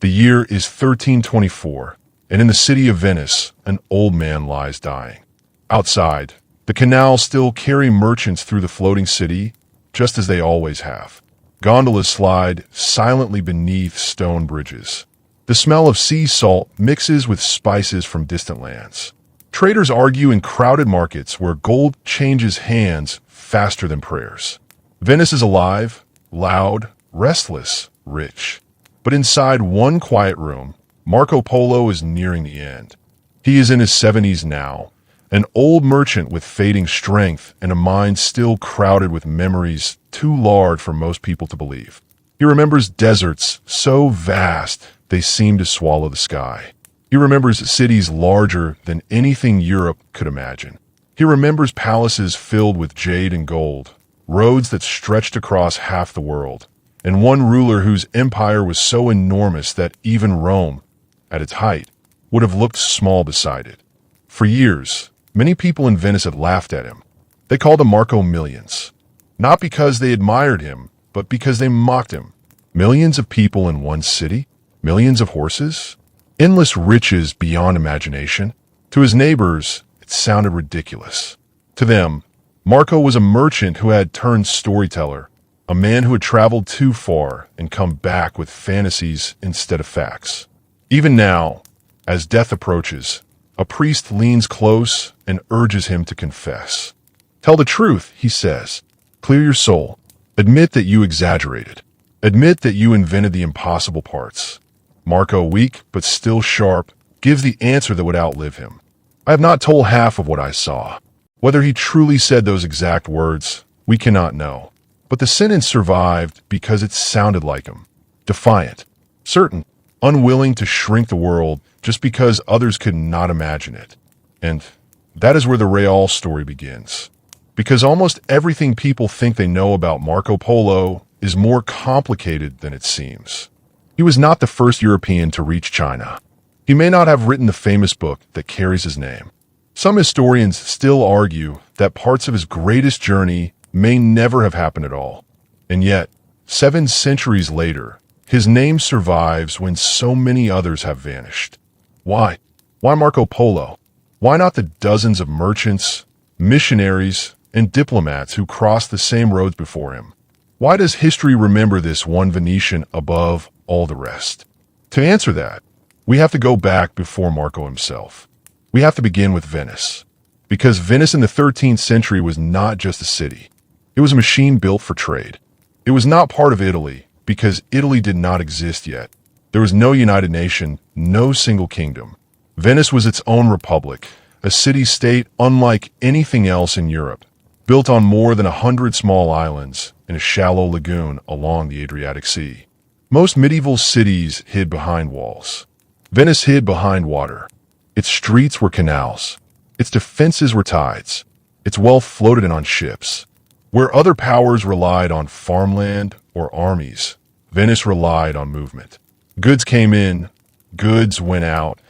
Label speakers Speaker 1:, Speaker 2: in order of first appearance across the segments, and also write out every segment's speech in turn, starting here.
Speaker 1: The year is 1324, and in the city of Venice, an old man lies dying. Outside, the canals still carry merchants through the floating city, just as they always have. Gondolas slide silently beneath stone bridges. The smell of sea salt mixes with spices from distant lands. Traders argue in crowded markets where gold changes hands faster than prayers. Venice is alive, loud, restless, rich. But inside one quiet room, Marco Polo is nearing the end. He is in his 70s now, an old merchant with fading strength and a mind still crowded with memories too large for most people to believe. He remembers deserts so vast they seem to swallow the sky. He remembers cities larger than anything Europe could imagine. He remembers palaces filled with jade and gold, roads that stretched across half the world, and one ruler whose empire was so enormous that even Rome, at its height, would have looked small beside it. For years, many people in Venice had laughed at him. They called him Marco Millions, not because they admired him, but because they mocked him. Millions of people in one city? Millions of horses? Endless riches beyond imagination? To his neighbors, it sounded ridiculous. To them, Marco was a merchant who had turned storyteller, a man who had traveled too far and come back with fantasies instead of facts. Even now, as death approaches, a priest leans close and urges him to confess. Tell the truth, he says. Clear your soul. Admit that you exaggerated. Admit that you invented the impossible parts. Marco, weak but still sharp, gives the answer that would outlive him. I have not told half of what I saw. Whether he truly said those exact words, we cannot know. But the sentence survived because it sounded like him. Defiant, certain, unwilling to shrink the world just because others could not imagine it. And that is where the Real story begins. Because almost everything people think they know about Marco Polo is more complicated than it seems. He was not the first European to reach China. He may not have written the famous book that carries his name. Some historians still argue that parts of his greatest journey may never have happened at all. And yet, 7 centuries later, his name survives when so many others have vanished. Why? Why Marco Polo? Why not the dozens of merchants, missionaries, and diplomats who crossed the same roads before him? Why does history remember this one Venetian above all the rest? To answer that, we have to go back before Marco himself. We have to begin with Venice. Because Venice in the 13th century was not just a city. It was a machine built for trade. It was not part of Italy because Italy did not exist yet. There was no united nation, no single kingdom. Venice was its own republic, a city-state unlike anything else in Europe, built on more than 100 small islands in a shallow lagoon along the Adriatic Sea. Most medieval cities hid behind walls. Venice hid behind water. Its streets were canals. Its defenses were tides. Its wealth floated in on ships. Where other powers relied on farmland or armies, Venice relied on movement. Goods came in, goods went out,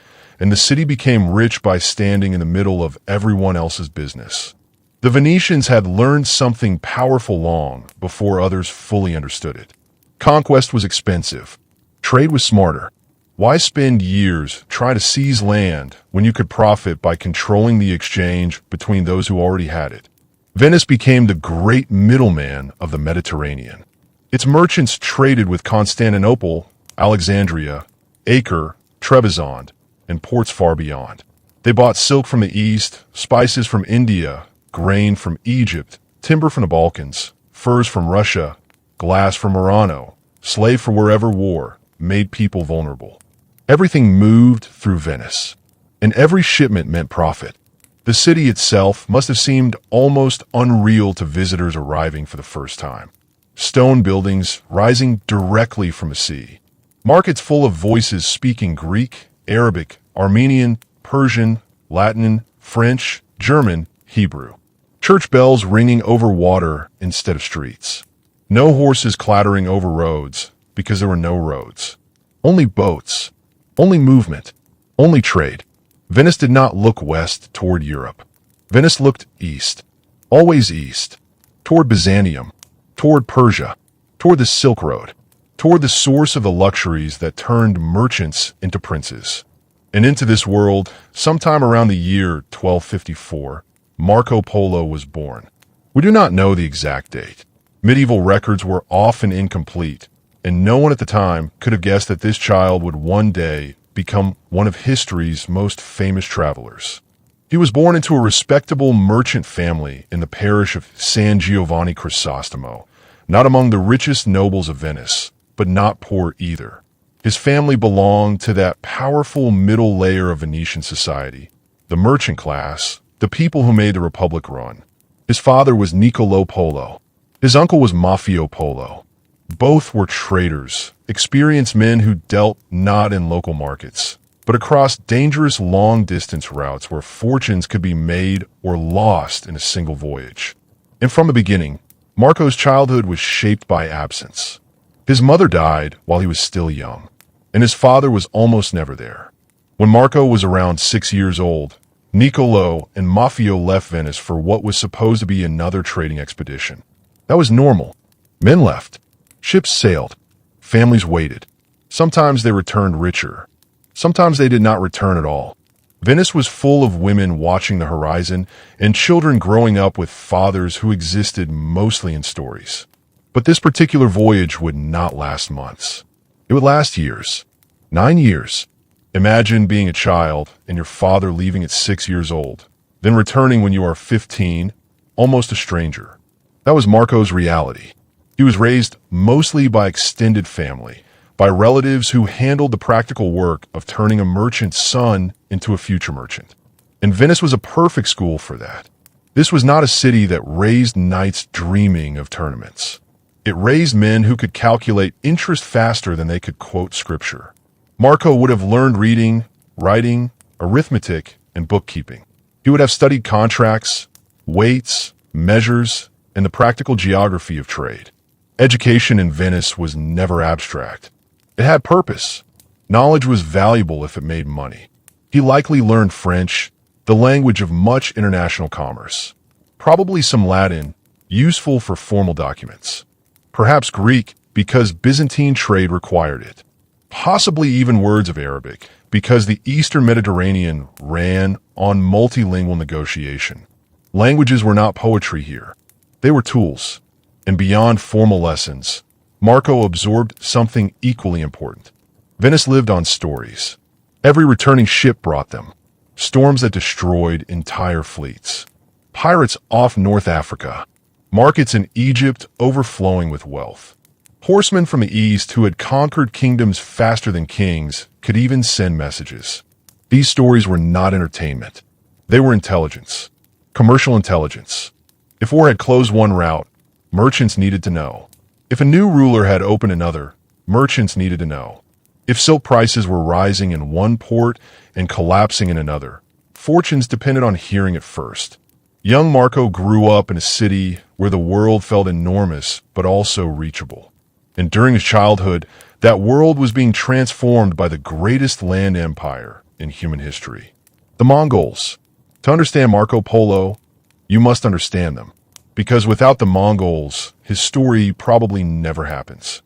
Speaker 1: and the city became rich by standing in the middle of everyone else's business. The Venetians had learned something powerful long before others fully understood it. Conquest was expensive. Trade was smarter. Why spend years trying to seize land when you could profit by controlling the exchange between those who already had it? Venice became the great middleman of the Mediterranean. Its merchants traded with Constantinople, Alexandria, Acre, Trebizond, and ports far beyond. They bought silk from the east, spices from India, grain from Egypt, timber from the Balkans, furs from Russia, glass from Murano, slave from wherever war made people vulnerable. Everything moved through Venice, and every shipment meant profit. The city itself must have seemed almost unreal to visitors arriving for the first time. Stone buildings rising directly from the sea. Markets full of voices speaking Greek, Arabic, Armenian, Persian, Latin, French, German, Hebrew. Church bells ringing over water instead of streets. No horses clattering over roads because there were no roads. Only boats. Only movement. Only trade. Venice did not look west toward Europe. Venice looked east, always east, toward Byzantium, toward Persia, toward the Silk Road. toward the source of the luxuries that turned merchants into princes. And into this world, sometime around the year 1254, Marco Polo was born. We do not know the exact date. Medieval records were often incomplete, and no one at the time could have guessed that this child would one day become one of history's most famous travelers. He was born into a respectable merchant family in the parish of San Giovanni Crisostomo, not among the richest nobles of Venice, but not poor either. His family belonged to that powerful middle layer of Venetian society, the merchant class, the people who made the Republic run. His father was Niccolo Polo. His uncle was Mafio Polo. Both were traders, experienced men who dealt not in local markets, but across dangerous long-distance routes where fortunes could be made or lost in a single voyage. And from the beginning, Marco's childhood was shaped by absence. His mother died while he was still young, and his father was almost never there. When Marco was around 6 years old, Niccolo and Mafio left Venice for what was supposed to be another trading expedition. That was normal. Men left. Ships sailed. Families waited. Sometimes they returned richer. Sometimes they did not return at all. Venice was full of women watching the horizon and children growing up with fathers who existed mostly in stories. But this particular voyage would not last months. It would last years. 9 years. Imagine being a child and your father leaving at 6 years old, then returning when you are 15, almost a stranger. That was Marco's reality. He was raised mostly by extended family, by relatives who handled the practical work of turning a merchant's son into a future merchant. And Venice was a perfect school for that. This was not a city that raised knights dreaming of tournaments. It raised men who could calculate interest faster than they could quote scripture. Marco would have learned reading, writing, arithmetic, and bookkeeping. He would have studied contracts, weights, measures, and the practical geography of trade. Education in Venice was never abstract. It had purpose. Knowledge was valuable if it made money. He likely learned French, the language of much international commerce. Probably some Latin, useful for formal documents. Perhaps Greek, because Byzantine trade required it. Possibly even words of Arabic, because the Eastern Mediterranean ran on multilingual negotiation. Languages were not poetry here. They were tools. And beyond formal lessons, Marco absorbed something equally important. Venice lived on stories. Every returning ship brought them. Storms that destroyed entire fleets. Pirates off North Africa. Markets in Egypt overflowing with wealth. Horsemen from the East who had conquered kingdoms faster than kings could even send messages. These stories were not entertainment. They were intelligence. Commercial intelligence. If war had closed one route, merchants needed to know. If a new ruler had opened another, merchants needed to know. If silk prices were rising in one port and collapsing in another, fortunes depended on hearing it first. Young Marco grew up in a city where the world felt enormous but also reachable. And during his childhood, that world was being transformed by the greatest land empire in human history. The Mongols. To understand Marco Polo, you must understand them. Because without the Mongols, his story probably never happens.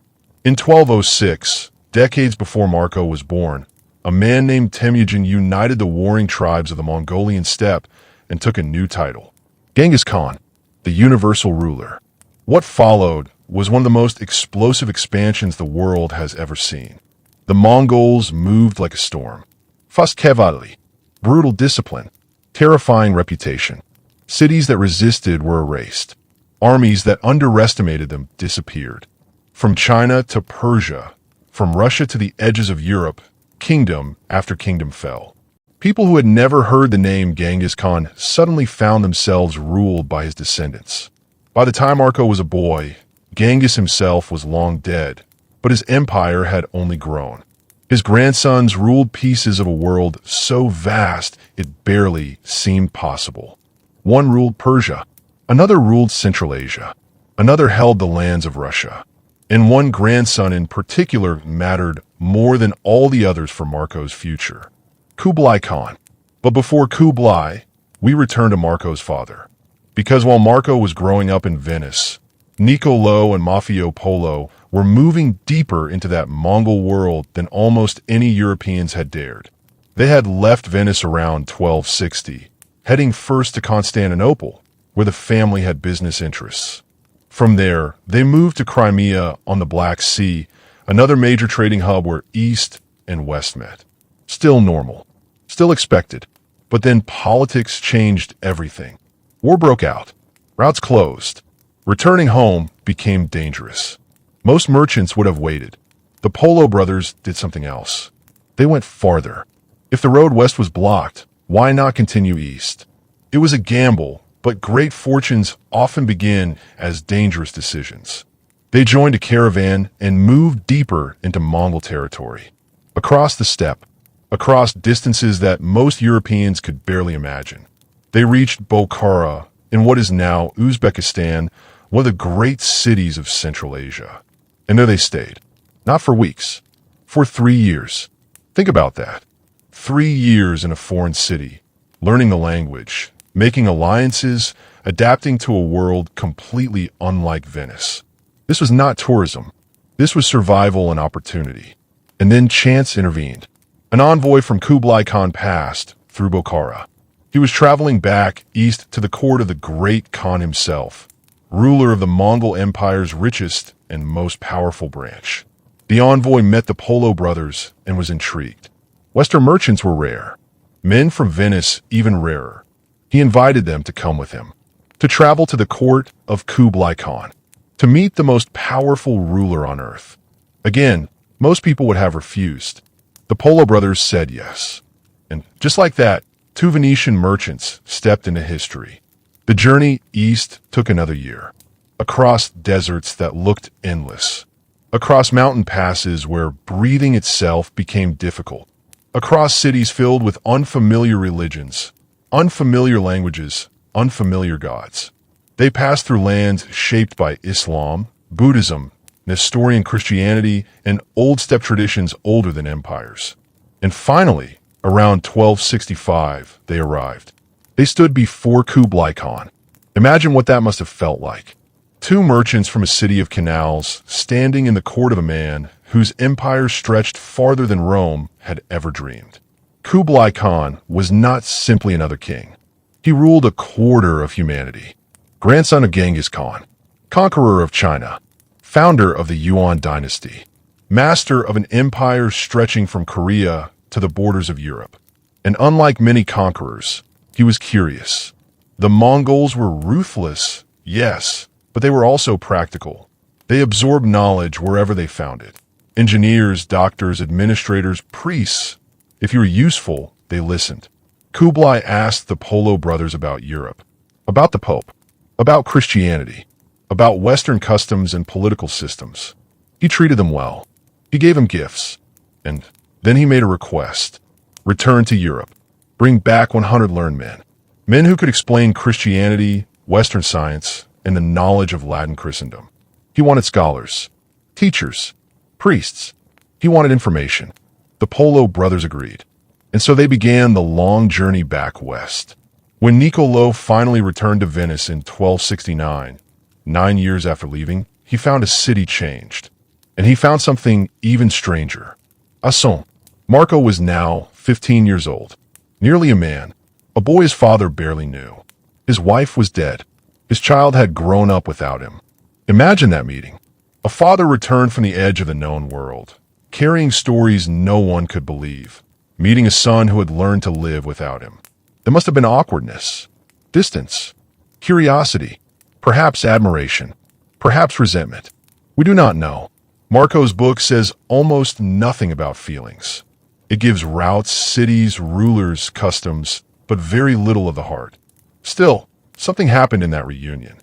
Speaker 1: In 1206, decades before Marco was born, a man named Temujin united the warring tribes of the Mongolian steppe and took a new title. Genghis Khan, the universal ruler. What followed was one of the most explosive expansions the world has ever seen. The Mongols moved like a storm. Fast cavalry, brutal discipline, terrifying reputation. Cities that resisted were erased. Armies that underestimated them disappeared. From China to Persia, from Russia to the edges of Europe, kingdom after kingdom fell. People who had never heard the name Genghis Khan suddenly found themselves ruled by his descendants. By the time Marco was a boy, Genghis himself was long dead, but his empire had only grown. His grandsons ruled pieces of a world so vast it barely seemed possible. One ruled Persia, another ruled Central Asia, another held the lands of Russia, and one grandson in particular mattered more than all the others for Marco's future. Kublai Khan. But before Kublai, we return to Marco's father. Because while Marco was growing up in Venice, Niccolo and Mafio Polo were moving deeper into that Mongol world than almost any Europeans had dared. They had left Venice around 1260, heading first to Constantinople, where the family had business interests. From there, they moved to Crimea on the Black Sea, another major trading hub where East and West met. Still normal, still expected, but then politics changed everything. War broke out, routes closed. Returning home became dangerous. Most merchants would have waited. The Polo brothers did something else. They went farther. If the road west was blocked, why not continue east? It was a gamble, but great fortunes often begin as dangerous decisions. They joined a caravan and moved deeper into Mongol territory. Across the steppe, across distances that most Europeans could barely imagine. They reached Bokhara, in what is now Uzbekistan, one of the great cities of Central Asia. And there they stayed. Not for weeks. For 3 years. Think about that. 3 years in a foreign city, learning the language, making alliances, adapting to a world completely unlike Venice. This was not tourism. This was survival and opportunity. And then chance intervened. An envoy from Kublai Khan passed through Bokhara. He was traveling back east to the court of the great Khan himself, ruler of the Mongol Empire's richest and most powerful branch. The envoy met the Polo brothers and was intrigued. Western merchants were rare. Men from Venice even rarer. He invited them to come with him, to travel to the court of Kublai Khan, to meet the most powerful ruler on earth. Again, most people would have refused. The Polo brothers said yes. And just like that, 2 Venetian merchants stepped into history. The journey east took another year, across deserts that looked endless, across mountain passes where breathing itself became difficult, across cities filled with unfamiliar religions, unfamiliar languages, unfamiliar gods. They passed through lands shaped by Islam, Buddhism, Nestorian Christianity, and old steppe traditions older than empires. And finally, around 1265, they arrived. They stood before Kublai Khan. Imagine what that must have felt like. 2 merchants from a city of canals standing in the court of a man whose empire stretched farther than Rome had ever dreamed. Kublai Khan was not simply another king. He ruled a quarter of humanity. Grandson of Genghis Khan, conqueror of China, founder of the Yuan dynasty, master of an empire stretching from Korea to the borders of Europe. And unlike many conquerors, he was curious. The Mongols were ruthless, yes, but they were also practical. They absorbed knowledge wherever they found it. Engineers, doctors, administrators, priests. If you were useful, they listened. Kublai asked the Polo brothers about Europe, about the Pope, about Christianity, about Western customs and political systems. He treated them well. He gave them gifts. And then he made a request. Return to Europe. Bring back 100 learned men. Men who could explain Christianity, Western science, and the knowledge of Latin Christendom. He wanted scholars, teachers, priests. He wanted information. The Polo brothers agreed. And so they began the long journey back west. When Niccolo finally returned to Venice in 1269, 9 years after leaving, he found a city changed. And he found something even stranger. Asson. Marco was now 15 years old, nearly a man, a boy his father barely knew. His wife was dead. His child had grown up without him. Imagine that meeting. A father returned from the edge of the known world, carrying stories no one could believe, meeting a son who had learned to live without him. There must have been awkwardness, distance, curiosity, perhaps admiration, perhaps resentment. We do not know. Marco's book says almost nothing about feelings. It gives routes, cities, rulers, customs, but very little of the heart. Still, something happened in that reunion.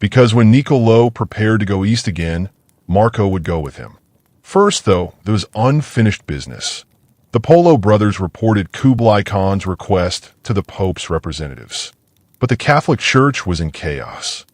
Speaker 1: Because when Niccolo prepared to go east again, Marco would go with him. First, though, there was unfinished business. The Polo brothers reported Kublai Khan's request to the Pope's representatives. But the Catholic Church was in chaos.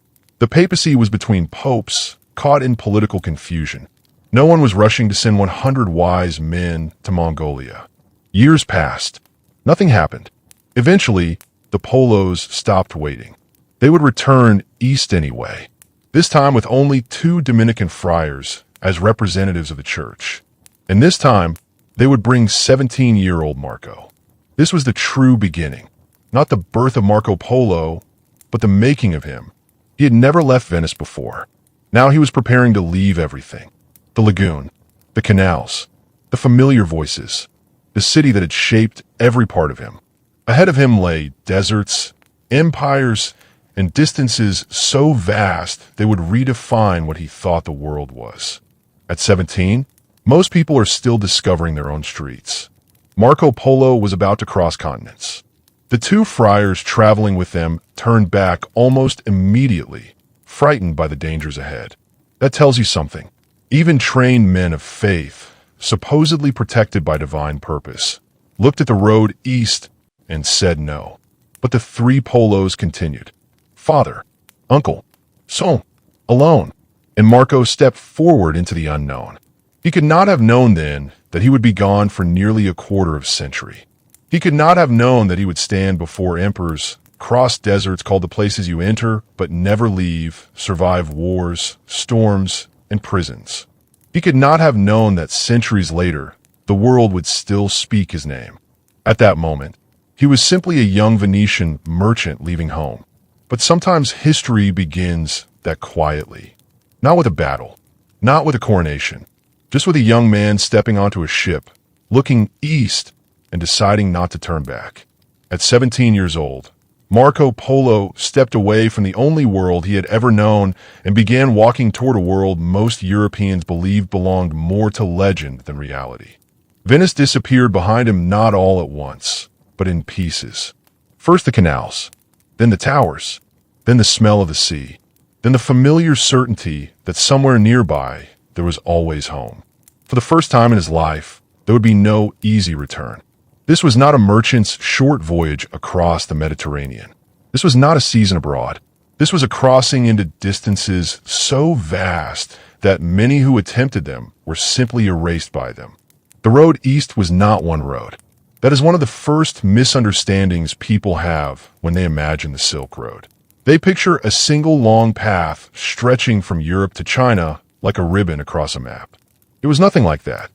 Speaker 1: The papacy was between popes, caught in political confusion. No one was rushing to send 100 wise men to Mongolia. Years passed. Nothing happened. Eventually, the Polos stopped waiting. They would return east anyway, this time with only 2 Dominican friars as representatives of the church. And this time, they would bring 17-year-old Marco. This was the true beginning, not the birth of Marco Polo, but the making of him. He had never left Venice before. Now he was preparing to leave everything. The lagoon, the canals, the familiar voices, the city that had shaped every part of him. Ahead of him lay deserts, empires, and distances so vast they would redefine what he thought the world was. At 17, most people are still discovering their own streets. Marco Polo was about to cross continents. The two friars traveling with them turned back almost immediately, frightened by the dangers ahead. That tells you something. Even trained men of faith, supposedly protected by divine purpose, looked at the road east and said no. But the three Polos continued. Father, uncle, son, alone. And Marco stepped forward into the unknown. He could not have known then that he would be gone for nearly a quarter of a century. He could not have known that he would stand before emperors, cross deserts called the places you enter but never leave, survive wars, storms, and prisons. He could not have known that centuries later, the world would still speak his name. At that moment, he was simply a young Venetian merchant leaving home. But sometimes history begins that quietly. Not with a battle, not with a coronation, just with a young man stepping onto a ship, looking east and deciding not to turn back. At 17 years old, Marco Polo stepped away from the only world he had ever known and began walking toward a world most Europeans believed belonged more to legend than reality. Venice disappeared behind him not all at once, but in pieces. First the canals, then the towers, then the smell of the sea, then the familiar certainty that somewhere nearby there was always home. For the first time in his life, there would be no easy return. This was not a merchant's short voyage across the Mediterranean. This was not a season abroad. This was a crossing into distances so vast that many who attempted them were simply erased by them. The road east was not one road. That is one of the first misunderstandings people have when they imagine the Silk Road. They picture a single long path stretching from Europe to China like a ribbon across a map. It was nothing like that.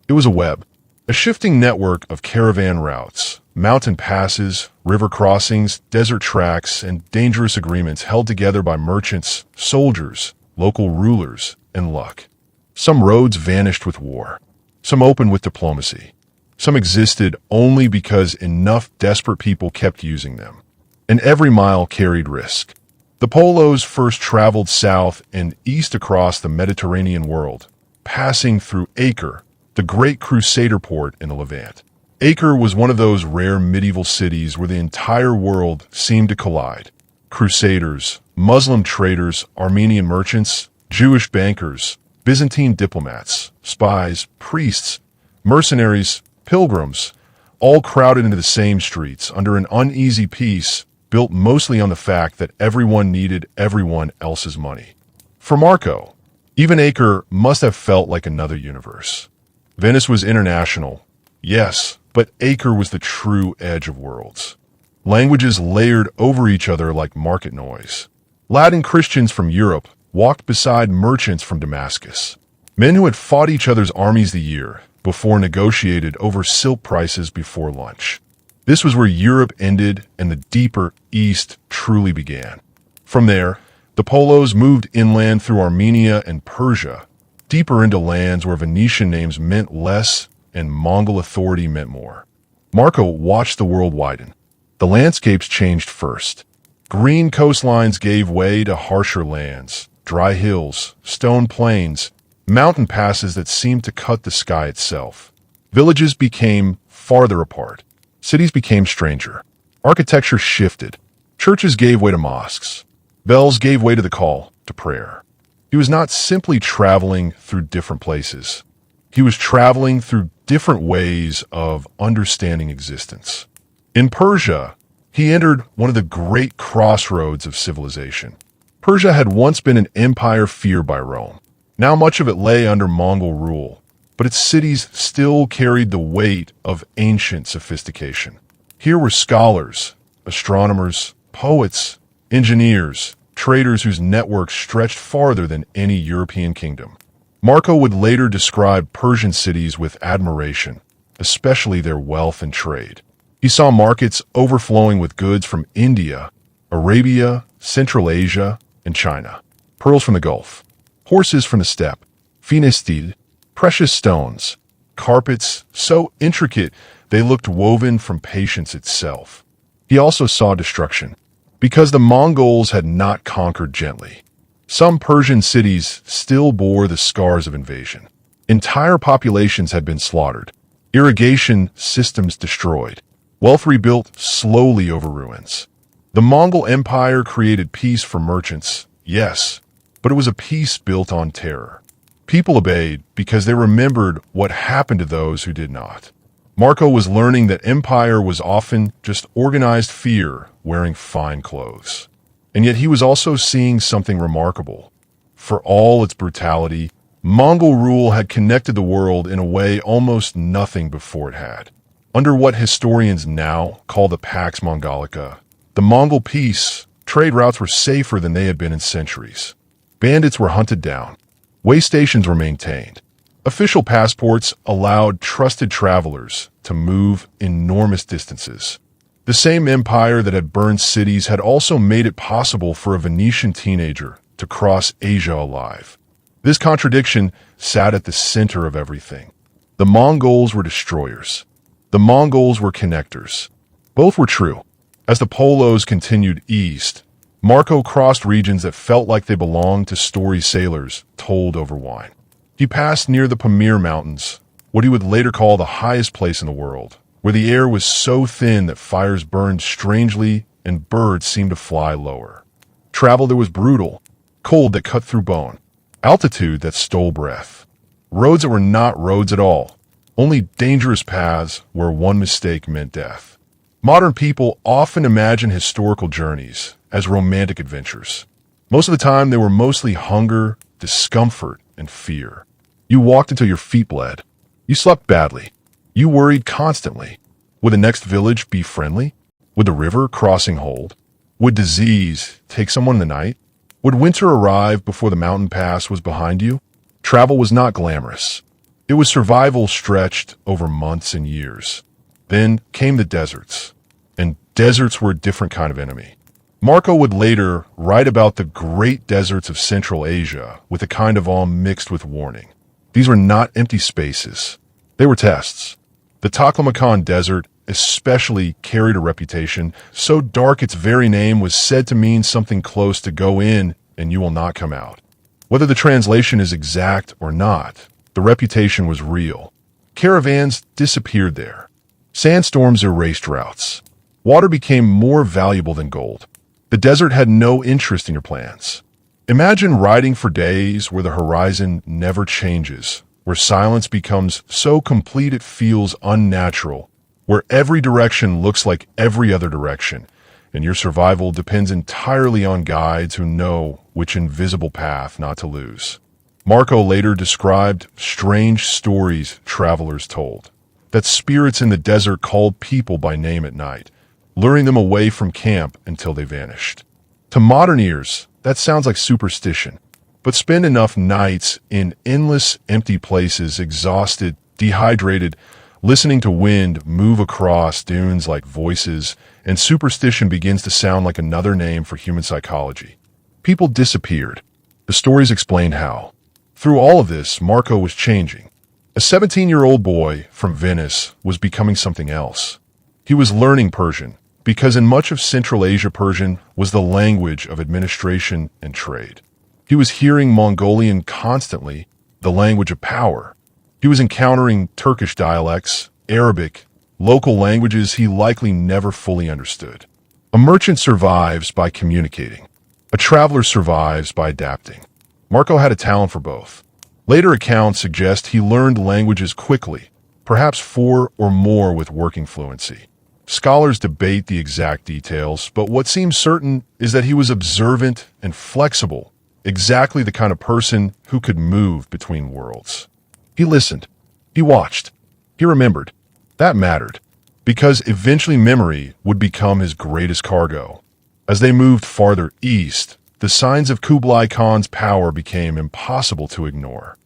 Speaker 1: It was a web, a shifting network of caravan routes, mountain passes, river crossings, desert tracks, and dangerous agreements held together by merchants, soldiers, local rulers, and luck. Some roads vanished with war. Some opened with diplomacy. Some existed only because enough desperate people kept using them. And every mile carried risk. The Polos first traveled south and east across the Mediterranean world, passing through Acre, the great crusader port in the Levant. Acre was one of those rare medieval cities where the entire world seemed to collide. Crusaders, Muslim traders, Armenian merchants, Jewish bankers, Byzantine diplomats, spies, priests, mercenaries, pilgrims, all crowded into the same streets under an uneasy peace built mostly on the fact that everyone needed everyone else's money. For Marco, even Acre must have felt like another universe. Venice was international, yes, but Acre was the true edge of worlds. Languages layered over each other like market noise. Latin Christians from Europe walked beside merchants from Damascus. Men who had fought each other's armies the year before negotiated over silk prices before lunch. This was where Europe ended and the deeper East truly began. From there, the Polos moved inland through Armenia and Persia, deeper into lands where Venetian names meant less and Mongol authority meant more. Marco watched the world widen. The landscapes changed first. Green coastlines gave way to harsher lands, dry hills, stone plains, mountain passes that seemed to cut the sky itself. Villages became farther apart. Cities became stranger. Architecture shifted. Churches gave way to mosques. Bells gave way to the call to prayer. He was not simply traveling through different places. He was traveling through different ways of understanding existence. In Persia, he entered one of the great crossroads of civilization. Persia had once been an empire feared by Rome. Now much of it lay under Mongol rule, but its cities still carried the weight of ancient sophistication. Here were scholars, astronomers, poets, engineers, traders whose networks stretched farther than any European kingdom. Marco would later describe Persian cities with admiration, especially their wealth and trade. He saw markets overflowing with goods from India, Arabia, Central Asia, and China, pearls from the Gulf, horses from the steppe, finestil, precious stones, carpets so intricate they looked woven from patience itself. He also saw destruction, because the Mongols had not conquered gently. Some Persian cities still bore the scars of invasion. Entire populations had been slaughtered, irrigation systems destroyed, wealth rebuilt slowly over ruins. The Mongol Empire created peace for merchants, yes, but it was a peace built on terror. People obeyed because they remembered what happened to those who did not. Marco was learning that empire was often just organized fear wearing fine clothes. And yet he was also seeing something remarkable. For all its brutality, Mongol rule had connected the world in a way almost nothing before it had. Under what historians now call the Pax Mongolica, the Mongol peace, trade routes were safer than they had been in centuries. Bandits were hunted down. Way stations were maintained. Official passports allowed trusted travelers to move enormous distances. The same empire that had burned cities had also made it possible for a Venetian teenager to cross Asia alive. This contradiction sat at the center of everything. The Mongols were destroyers. The Mongols were connectors. Both were true. As the Polos continued east, Marco crossed regions that felt like they belonged to story sailors told over wine. He passed near the Pamir Mountains, what he would later call the highest place in the world, where the air was so thin that fires burned strangely and birds seemed to fly lower. Travel there was brutal, cold that cut through bone, altitude that stole breath. Roads that were not roads at all, only dangerous paths where one mistake meant death. Modern people often imagine historical journeys as romantic adventures. Most of the time, they were mostly hunger, discomfort, and fear. You walked until your feet bled. You slept badly. You worried constantly. Would the next village be friendly? Would the river crossing hold? Would disease take someone in the night? Would winter arrive before the mountain pass was behind you? Travel was not glamorous. It was survival stretched over months and years. Then came the deserts. And deserts were a different kind of enemy. Marco would later write about the great deserts of Central Asia with a kind of awe mixed with warning. These were not empty spaces. They were tests. The Taklamakan Desert especially carried a reputation so dark its very name was said to mean something close to go in and you will not come out. Whether the translation is exact or not, the reputation was real. Caravans disappeared there. Sandstorms erased routes. Water became more valuable than gold. The desert had no interest in your plans. Imagine riding for days where the horizon never changes, where silence becomes so complete it feels unnatural, where every direction looks like every other direction, and your survival depends entirely on guides who know which invisible path not to lose. Marco later described strange stories travelers told, that spirits in the desert called people by name at night, luring them away from camp until they vanished. To modern ears, that sounds like superstition, but spend enough nights in endless empty places, exhausted, dehydrated, listening to wind move across dunes like voices, and superstition begins to sound like another name for human psychology. People disappeared. The stories explained how. Through all of this, Marco was changing. A 17-year-old boy from Venice was becoming something else. He was learning Persian, because in much of Central Asia, Persian was the language of administration and trade. He was hearing Mongolian constantly, the language of power. He was encountering Turkish dialects, Arabic, local languages he likely never fully understood. A merchant survives by communicating. A traveler survives by adapting. Marco had a talent for both. Later accounts suggest he learned languages quickly, perhaps 4 or more with working fluency. Scholars debate the exact details, but what seems certain is that he was observant and flexible, exactly the kind of person who could move between worlds. He listened. He watched. He remembered. That mattered, because eventually memory would become his greatest cargo. As they moved farther east, the signs of Kublai Khan's power became impossible to ignore.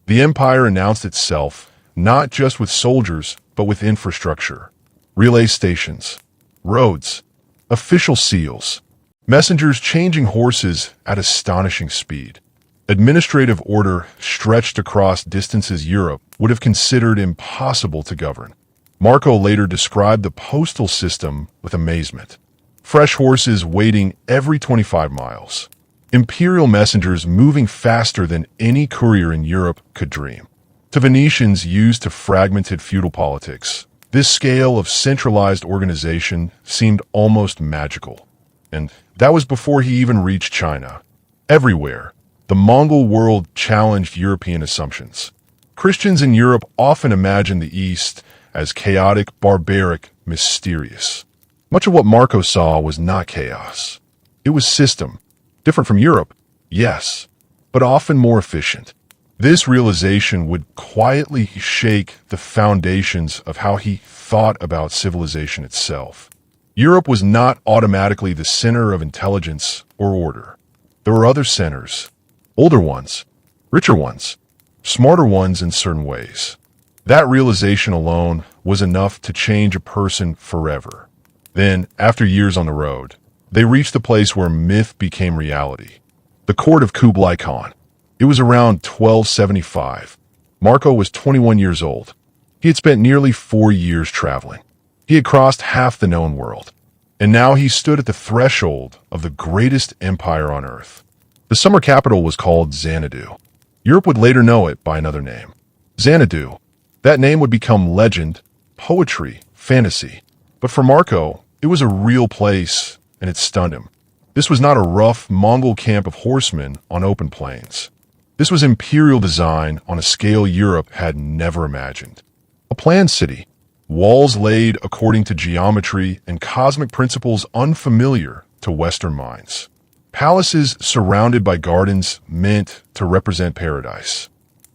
Speaker 1: The empire announced itself not just with soldiers, but with infrastructure, relay stations, roads, official seals, messengers changing horses at astonishing speed. Administrative order stretched across distances Europe would have considered impossible to govern. Marco later described the postal system with amazement. Fresh horses waiting every 25 miles. Imperial messengers moving faster than any courier in Europe could dream. To Venetians used to fragmented feudal politics, this scale of centralized organization seemed almost magical. And that was before he even reached China. Everywhere, the Mongol world challenged European assumptions. Christians in Europe often imagined the East as chaotic, barbaric, mysterious. Much of what Marco saw was not chaos. It was system. Different from Europe, yes, but often more efficient. This realization would quietly shake the foundations of how he thought about civilization itself. Europe was not automatically the center of intelligence or order. There were other centers, older ones, richer ones, smarter ones in certain ways. That realization alone was enough to change a person forever. Then, after years on the road, they reached the place where myth became reality. The court of Kublai Khan. It was around 1275. Marco was 21 years old. He had spent nearly 4 years traveling. He had crossed half the known world. And now he stood at the threshold of the greatest empire on earth. The summer capital was called Xanadu. Europe would later know it by another name. Xanadu. That name would become legend, poetry, fantasy. But for Marco, it was a real place, and it stunned him. This was not a rough Mongol camp of horsemen on open plains. This was imperial design on a scale Europe had never imagined. A planned city, walls laid according to geometry and cosmic principles unfamiliar to Western minds. Palaces surrounded by gardens meant to represent paradise.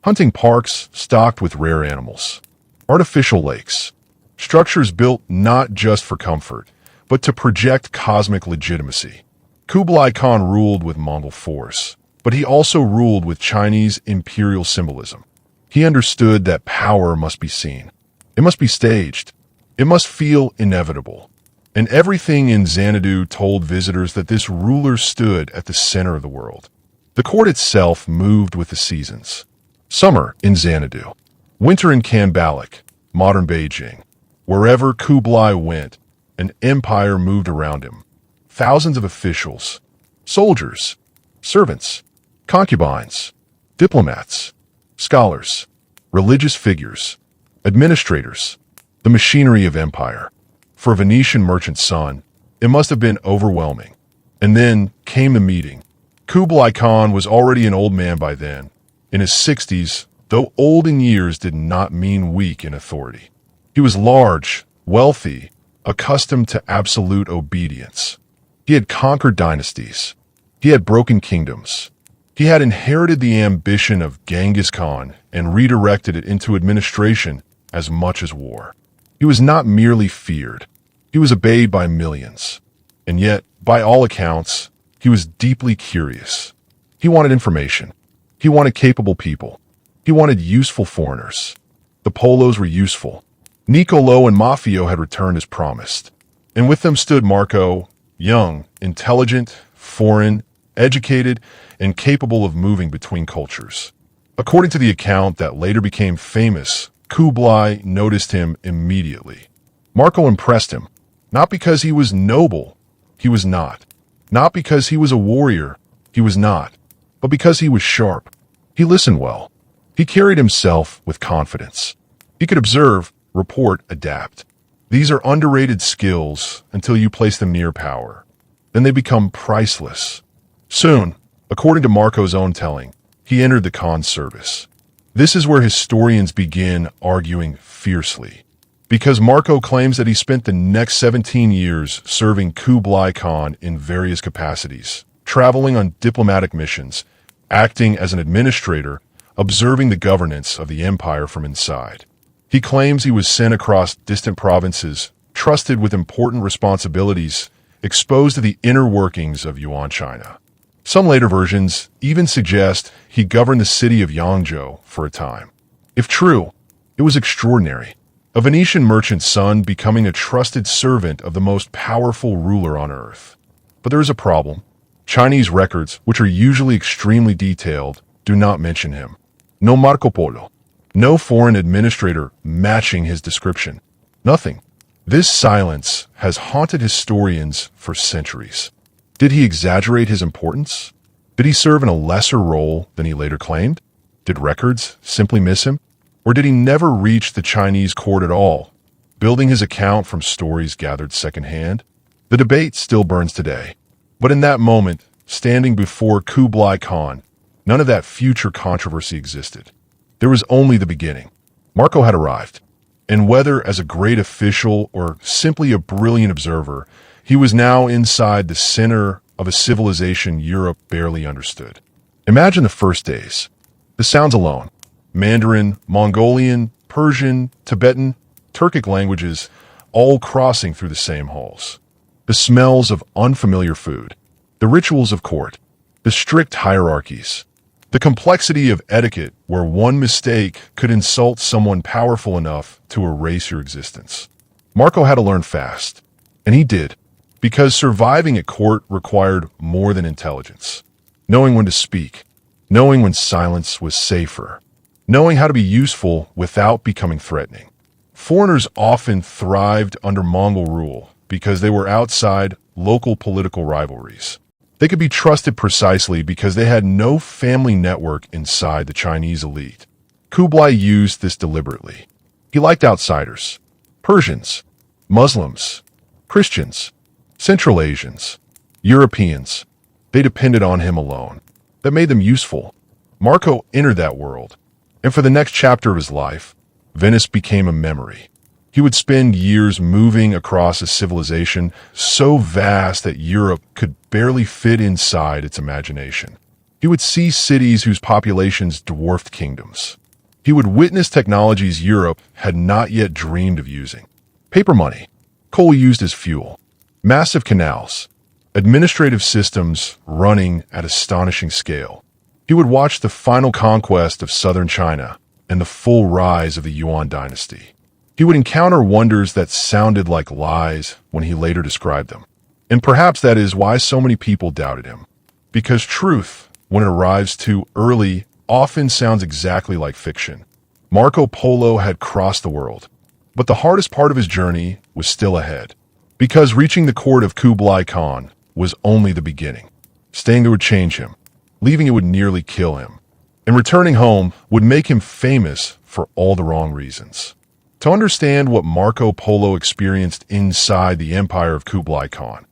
Speaker 1: Hunting parks stocked with rare animals. Artificial lakes. Structures built not just for comfort, but to project cosmic legitimacy. Kublai Khan ruled with Mongol force, but he also ruled with Chinese imperial symbolism. He understood that power must be seen. It must be staged. It must feel inevitable. And everything in Xanadu told visitors that this ruler stood at the center of the world. The court itself moved with the seasons. Summer in Xanadu. Winter in Kanbalik, modern Beijing. Wherever Kublai went, an empire moved around him. Thousands of officials, soldiers, servants, concubines, diplomats, scholars, religious figures, administrators, the machinery of empire. For a Venetian merchant's son, it must have been overwhelming. And then came the meeting. Kublai Khan was already an old man by then. In his 60s, though old in years did not mean weak in authority. He was large, wealthy, accustomed to absolute obedience. He had conquered dynasties. He had broken kingdoms. He had inherited the ambition of Genghis Khan and redirected it into administration as much as war. He was not merely feared. He was obeyed by millions. And yet, by all accounts, he was deeply curious. He wanted information. He wanted capable people. He wanted useful foreigners. The Polos were useful. Niccolo and Maffeo had returned as promised. And with them stood Marco, young, intelligent, foreign, educated, and capable of moving between cultures. According to the account that later became famous, Kublai noticed him immediately. Marco impressed him, not because he was noble, he was not. Not because he was a warrior, he was not. But because he was sharp. He listened well. He carried himself with confidence. He could observe, report, adapt. These are underrated skills until you place them near power. Then they become priceless. Soon, according to Marco's own telling, he entered the Khan's service. This is where historians begin arguing fiercely. Because Marco claims that he spent the next 17 years serving Kublai Khan in various capacities, traveling on diplomatic missions, acting as an administrator, observing the governance of the empire from inside. He claims he was sent across distant provinces, trusted with important responsibilities, exposed to the inner workings of Yuan China. Some later versions even suggest he governed the city of Yangzhou for a time. If true, it was extraordinary. A Venetian merchant's son becoming a trusted servant of the most powerful ruler on earth. But there is a problem. Chinese records, which are usually extremely detailed, do not mention him. No Marco Polo. No foreign administrator matching his description. Nothing. This silence has haunted historians for centuries. Did he exaggerate his importance? Did he serve in a lesser role than he later claimed? Did records simply miss him? Or did he never reach the Chinese court at all, building his account from stories gathered secondhand? The debate still burns today. But in that moment, standing before Kublai Khan, none of that future controversy existed. There was only the beginning. Marco had arrived. And whether as a great official or simply a brilliant observer, he was now inside the center of a civilization Europe barely understood. Imagine the first days. The sounds alone. Mandarin, Mongolian, Persian, Tibetan, Turkic languages, all crossing through the same halls. The smells of unfamiliar food. The rituals of court. The strict hierarchies. The complexity of etiquette where one mistake could insult someone powerful enough to erase your existence. Marco had to learn fast. And he did. Because surviving at court required more than intelligence. Knowing when to speak. Knowing when silence was safer. Knowing how to be useful without becoming threatening. Foreigners often thrived under Mongol rule because they were outside local political rivalries. They could be trusted precisely because they had no family network inside the Chinese elite. Kublai used this deliberately. He liked outsiders. Persians, Muslims, Christians, Central Asians, Europeans. They depended on him alone. That made them useful. Marco entered that world. And for the next chapter of his life, Venice became a memory. He would spend years moving across a civilization so vast that Europe could barely fit inside its imagination. He would see cities whose populations dwarfed kingdoms. He would witness technologies Europe had not yet dreamed of using. Paper money, coal used as fuel, massive canals, administrative systems running at astonishing scale. He would watch the final conquest of southern China and the full rise of the Yuan dynasty. He would encounter wonders that sounded like lies when he later described them. And perhaps that is why so many people doubted him. Because truth, when it arrives too early, often sounds exactly like fiction. Marco Polo had crossed the world. But the hardest part of his journey was still ahead. Because reaching the court of Kublai Khan was only the beginning. Staying there would change him. Leaving it would nearly kill him. And returning home would make him famous for all the wrong reasons. To understand what Marco Polo experienced inside the empire of Kublai Khan,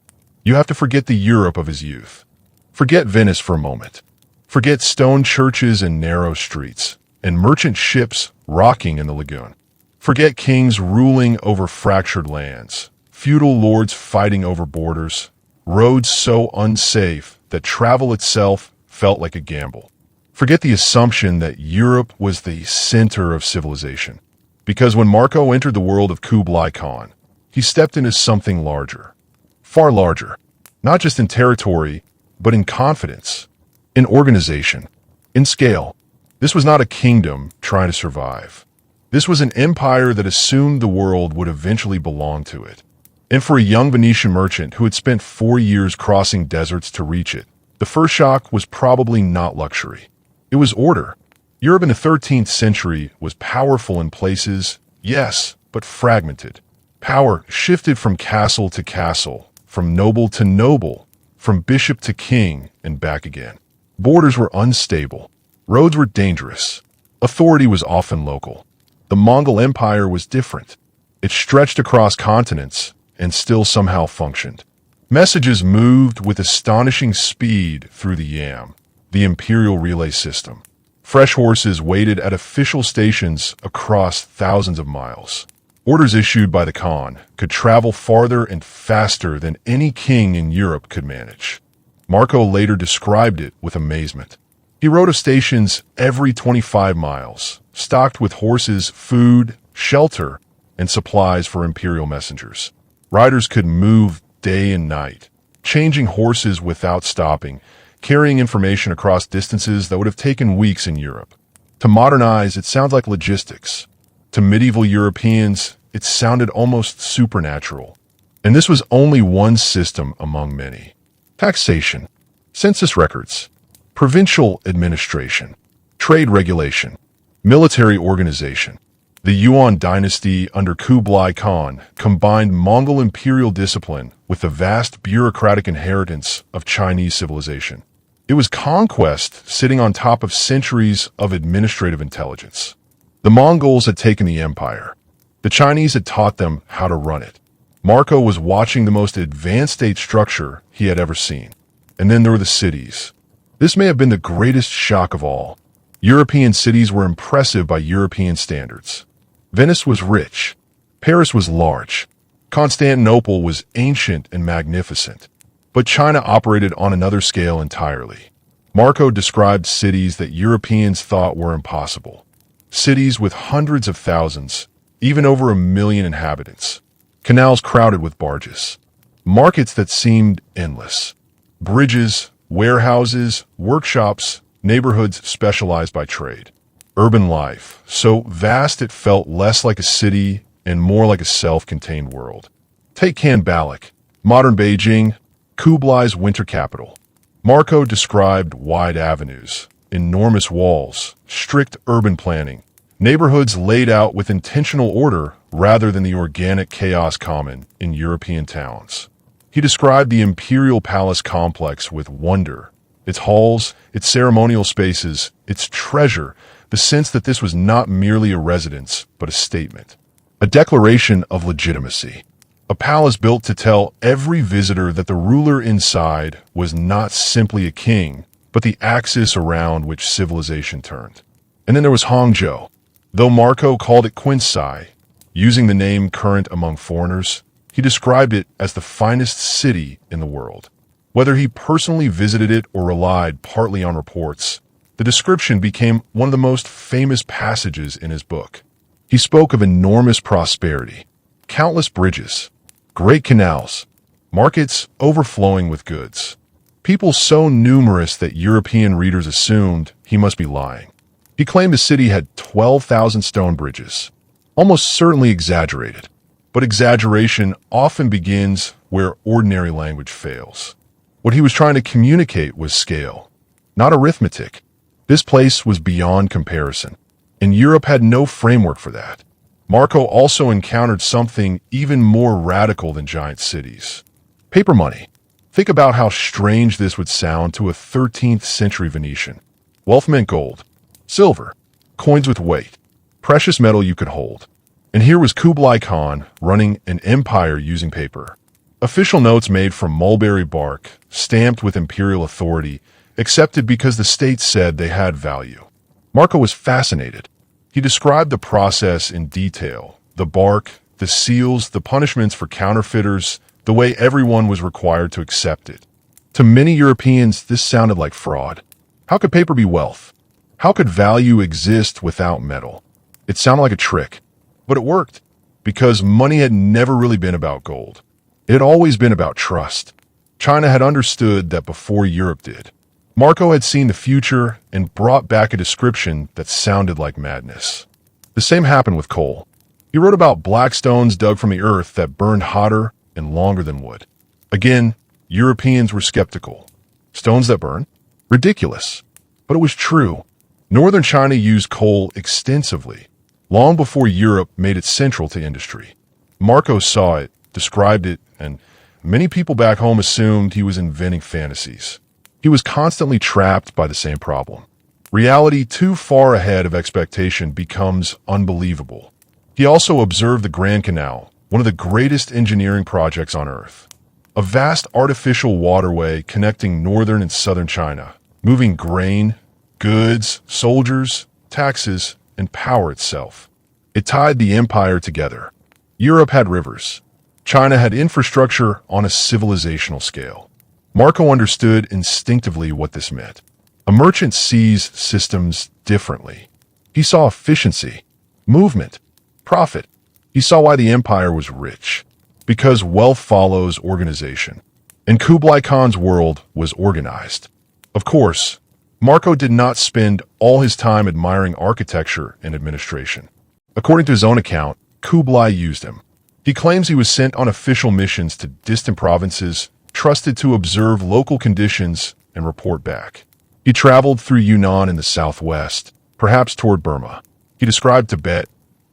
Speaker 1: you have to forget the Europe of his youth. Forget Venice for a moment. Forget stone churches and narrow streets, and merchant ships rocking in the lagoon. Forget kings ruling over fractured lands, feudal lords fighting over borders, roads so unsafe that travel itself felt like a gamble. Forget the assumption that Europe was the center of civilization. Because when Marco entered the world of Kublai Khan, he stepped into something larger. Far larger. Not just in territory, but in confidence, in organization, in scale. This was not a kingdom trying to survive. This was an empire that assumed the world would eventually belong to it. And for a young Venetian merchant who had spent 4 years crossing deserts to reach it, the first shock was probably not luxury. It was order. Europe in the 13th century was powerful in places, yes, but fragmented. Power shifted from castle to castle, from noble to noble, from bishop to king, and back again. Borders were unstable. Roads were dangerous. Authority was often local. The Mongol Empire was different. It stretched across continents and still somehow functioned. Messages moved with astonishing speed through the Yam, the imperial relay system. Fresh horses waited at official stations across thousands of miles. Orders issued by the Khan could travel farther and faster than any king in Europe could manage. Marco later described it with amazement. He wrote of stations every 25 miles, stocked with horses, food, shelter, and supplies for imperial messengers. Riders could move day and night, changing horses without stopping, carrying information across distances that would have taken weeks in Europe. To modernize, it sounds like logistics. To medieval Europeans, it sounded almost supernatural. And this was only one system among many. Taxation, census records, provincial administration, trade regulation, military organization. The Yuan dynasty under Kublai Khan combined Mongol imperial discipline with the vast bureaucratic inheritance of Chinese civilization. It was conquest sitting on top of centuries of administrative intelligence. The Mongols had taken the empire. The Chinese had taught them how to run it. Marco was watching the most advanced state structure he had ever seen. And then there were the cities. This may have been the greatest shock of all. European cities were impressive by European standards. Venice was rich. Paris was large. Constantinople was ancient and magnificent. But China operated on another scale entirely. Marco described cities that Europeans thought were impossible. Cities with hundreds of thousands, even over 1 million inhabitants. Canals crowded with barges. Markets that seemed endless. Bridges, warehouses, workshops, neighborhoods specialized by trade. Urban life, so vast it felt less like a city and more like a self-contained world. Take Khan Balik, modern Beijing, Kublai's winter capital. Marco described wide avenues, enormous walls, strict urban planning, neighborhoods laid out with intentional order rather than the organic chaos common in European towns. He described the imperial palace complex with wonder, its halls, its ceremonial spaces, its treasure, the sense that this was not merely a residence, but a statement. A declaration of legitimacy. A palace built to tell every visitor that the ruler inside was not simply a king, but the axis around which civilization turned. And then there was Hangzhou. Though Marco called it Quinsai, using the name current among foreigners, he described it as the finest city in the world. Whether he personally visited it or relied partly on reports, the description became one of the most famous passages in his book. He spoke of enormous prosperity, countless bridges, great canals, markets overflowing with goods. People so numerous that European readers assumed he must be lying. He claimed the city had 12,000 stone bridges, almost certainly exaggerated. But exaggeration often begins where ordinary language fails. What he was trying to communicate was scale, not arithmetic. This place was beyond comparison, and Europe had no framework for that. Marco also encountered something even more radical than giant cities. Paper money. Think about how strange this would sound to a 13th century Venetian. Wealth meant gold, silver, coins with weight, precious metal you could hold. And here was Kublai Khan running an empire using paper. Official notes made from mulberry bark, stamped with imperial authority, accepted because the state said they had value. Marco was fascinated. He described the process in detail, the bark, the seals, the punishments for counterfeiters, the way everyone was required to accept it. To many Europeans, this sounded like fraud. How could paper be wealth? How could value exist without metal? It sounded like a trick, but it worked, because money had never really been about gold. It had always been about trust. China had understood that before Europe did. Marco had seen the future and brought back a description that sounded like madness. The same happened with coal. He wrote about black stones dug from the earth that burned hotter and longer than wood. Again, Europeans were skeptical. Stones that burn? Ridiculous. But it was true. Northern China used coal extensively, long before Europe made it central to industry. Marco saw it, described it, and many people back home assumed he was inventing fantasies. He was constantly trapped by the same problem. Reality too far ahead of expectation becomes unbelievable. He also observed the Grand Canal, one of the greatest engineering projects on Earth. A vast artificial waterway connecting northern and southern China, moving grain, goods, soldiers, taxes, and power itself. It tied the empire together. Europe had rivers. China had infrastructure on a civilizational scale. Marco understood instinctively what this meant. A merchant sees systems differently. He saw efficiency, movement, profit. He saw why the empire was rich, because wealth follows organization. And Kublai Khan's world was organized. Of course, Marco did not spend all his time admiring architecture and administration. According to his own account, Kublai used him. He claims he was sent on official missions to distant provinces, trusted to observe local conditions and report back. He traveled through Yunnan in the southwest, perhaps toward Burma. He described Tibet,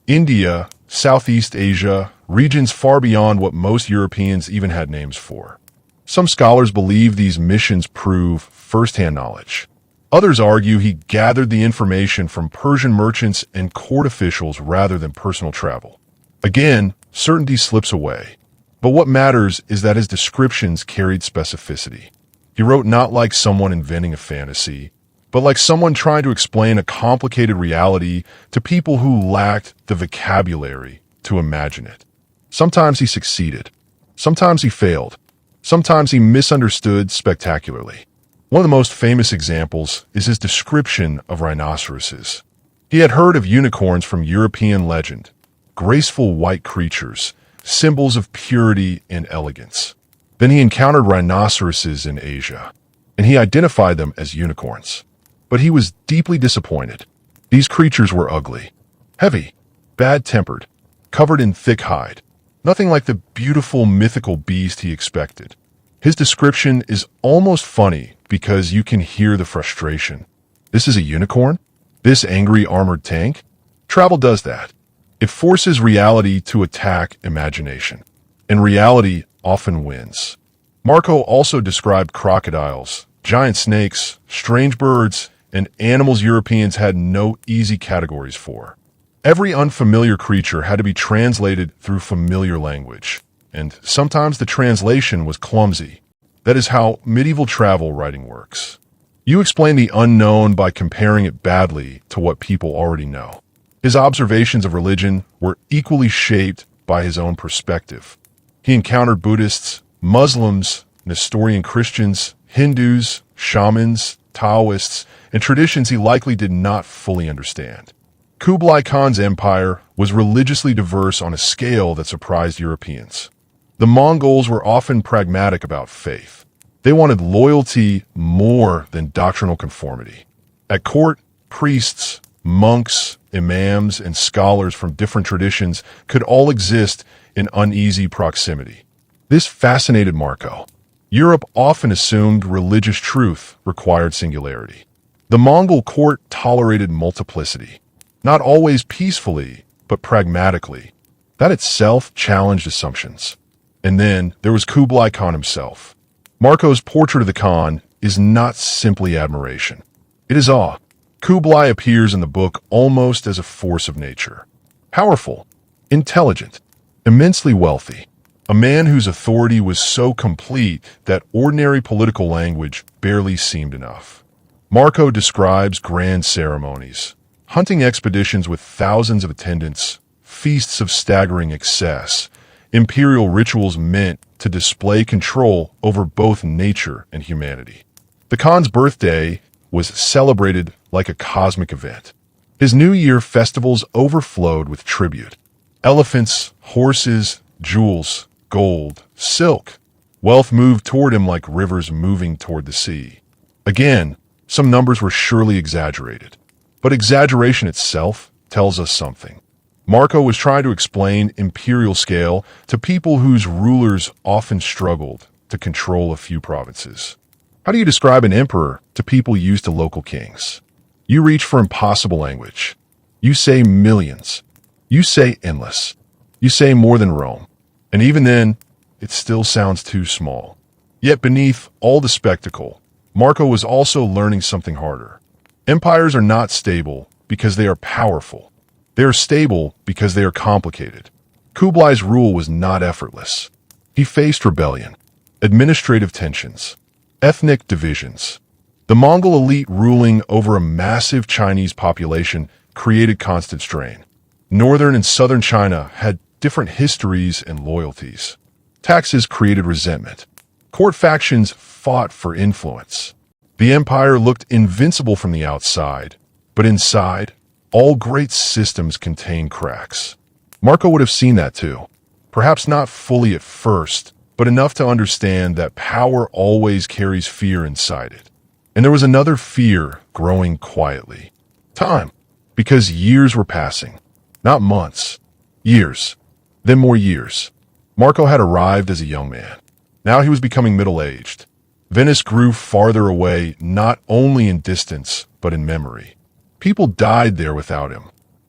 Speaker 1: India, Southeast Asia, regions far beyond what most Europeans even had names for. Some scholars believe these missions prove first-hand knowledge. Others argue he gathered the information from Persian merchants and court officials rather than personal travel. Again, certainty slips away. But what matters is that his descriptions carried specificity. He wrote not like someone inventing a fantasy, but like someone trying to explain a complicated reality to people who lacked the vocabulary to imagine it. Sometimes he succeeded. Sometimes he failed. Sometimes he misunderstood spectacularly. One of the most famous examples is his description of rhinoceroses. He had heard of unicorns from European legend, graceful white creatures, symbols of purity and elegance. Then he encountered rhinoceroses in Asia, and he identified them as unicorns. But he was deeply disappointed. These creatures were ugly, heavy, bad-tempered, covered in thick hide. Nothing like the beautiful mythical beast he expected. His description is almost funny because you can hear the frustration. This is a unicorn? This angry armored tank? Travel does that. It forces reality to attack imagination, and reality often wins. Marco also described crocodiles, giant snakes, strange birds, and animals Europeans had no easy categories for. Every unfamiliar creature had to be translated through familiar language, and sometimes the translation was clumsy. That is how medieval travel writing works. You explain the unknown by comparing it badly to what people already know. His observations of religion were equally shaped by his own perspective. He encountered Buddhists, Muslims, Nestorian Christians, Hindus, shamans, Taoists, and traditions he likely did not fully understand. Kublai Khan's empire was religiously diverse on a scale that surprised Europeans. The Mongols were often pragmatic about faith. They wanted loyalty more than doctrinal conformity. At court, priests, monks, imams, and scholars from different traditions could all exist in uneasy proximity. This fascinated Marco. Europe often assumed religious truth required singularity. The Mongol court tolerated multiplicity, not always peacefully, but pragmatically. That itself challenged assumptions. And then there was Kublai Khan himself. Marco's portrait of the Khan is not simply admiration. It is awe. Kublai appears in the book almost as a force of nature. Powerful, intelligent, immensely wealthy. A man whose authority was so complete that ordinary political language barely seemed enough. Marco describes grand ceremonies, hunting expeditions with thousands of attendants, feasts of staggering excess, imperial rituals meant to display control over both nature and humanity. The Khan's birthday was celebrated like a cosmic event. His New Year festivals overflowed with tribute. Elephants, horses, jewels, gold, silk. Wealth moved toward him like rivers moving toward the sea. Again, some numbers were surely exaggerated. But exaggeration itself tells us something. Marco was trying to explain imperial scale to people whose rulers often struggled to control a few provinces. How do you describe an emperor to people used to local kings? You reach for impossible language. You say millions. You say endless. You say more than Rome. And even then, it still sounds too small. Yet beneath all the spectacle, Marco was also learning something harder. Empires are not stable because they are powerful. They are stable because they are complicated. Kublai's rule was not effortless. He faced rebellion, administrative tensions, ethnic divisions. The Mongol elite ruling over a massive Chinese population created constant strain. Northern and southern China had different histories and loyalties. Taxes created resentment. Court factions fought for influence. The empire looked invincible from the outside, but inside, all great systems contain cracks. Marco would have seen that too. Perhaps not fully at first, but enough to understand that power always carries fear inside it. And there was another fear growing quietly. Time. Because years were passing. Not months. Years. Then more years. Marco had arrived as a young man. Now he was becoming middle-aged. Venice grew farther away, not only in distance, but in memory. People died there without him.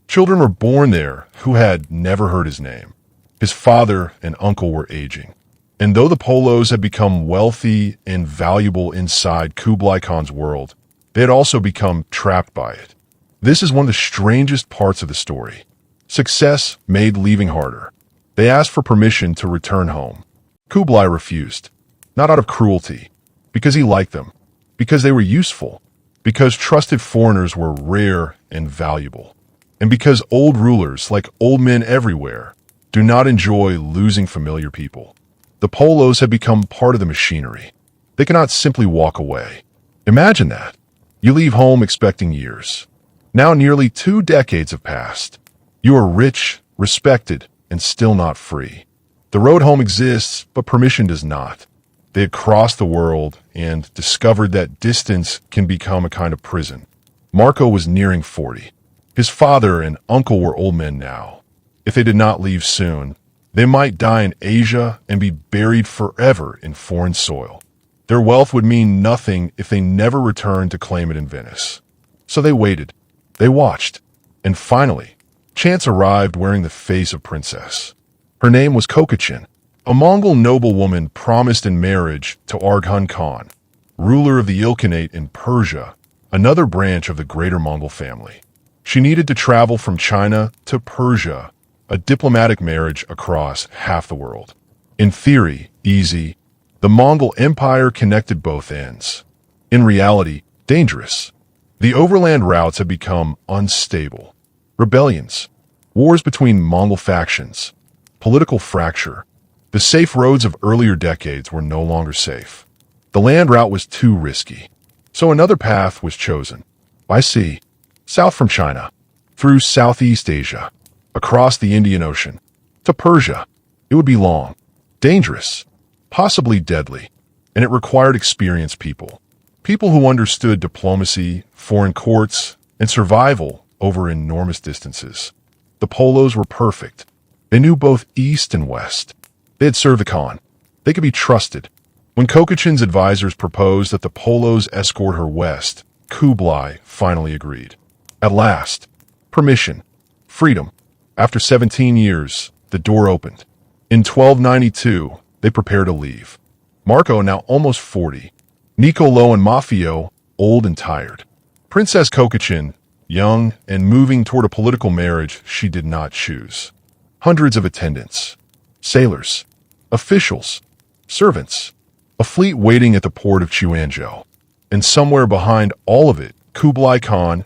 Speaker 1: Children were born there who had never heard his name. His father and uncle were aging. And though the Polos had become wealthy and valuable inside Kublai Khan's world, they had also become trapped by it. This is one of the strangest parts of the story. Success made leaving harder. They asked for permission to return home. Kublai refused, not out of cruelty, because he liked them, because they were useful, because trusted foreigners were rare and valuable, and because old rulers, like old men everywhere, do not enjoy losing familiar people. The Polos have become part of the machinery. They cannot simply walk away. Imagine that. You leave home expecting years. Now nearly 2 decades have passed. You are rich, respected, and still not free. The road home exists, but permission does not. They had crossed the world and discovered that distance can become a kind of prison. Marco was nearing 40. His father and uncle were old men now. If they did not leave soon, they might die in Asia and be buried forever in foreign soil. Their wealth would mean nothing if they never returned to claim it in Venice. So they waited. They watched. And finally, chance arrived wearing the face of princess. Her name was Kokachin, a Mongol noblewoman promised in marriage to Arghun Khan, ruler of the Ilkhanate in Persia, another branch of the greater Mongol family. She needed to travel from China to Persia, a diplomatic marriage across half the world. In theory, easy. The Mongol Empire connected both ends. In reality, dangerous. The overland routes had become unstable. Rebellions, wars between Mongol factions, political fracture. The safe roads of earlier decades were no longer safe. The land route was too risky. So another path was chosen. By sea, south from China, through Southeast Asia, across the Indian Ocean, to Persia. It would be long, dangerous, possibly deadly, and it required experienced people. People who understood diplomacy, foreign courts, and survival over enormous distances. The Polos were perfect. They knew both east and west. They had served the Khan. They could be trusted. When Kokachin's advisors proposed that the Polos escort her west, Kublai finally agreed. At last, permission, freedom. After 17 years, the door opened. In 1292, they prepared to leave. Marco, now almost 40. Niccolò and Maffeo, old and tired. Princess Kokachin, young and moving toward a political marriage she did not choose. Hundreds of attendants, sailors, officials, servants, a fleet waiting at the port of Chuanzhou. And somewhere behind all of it, Kublai Khan,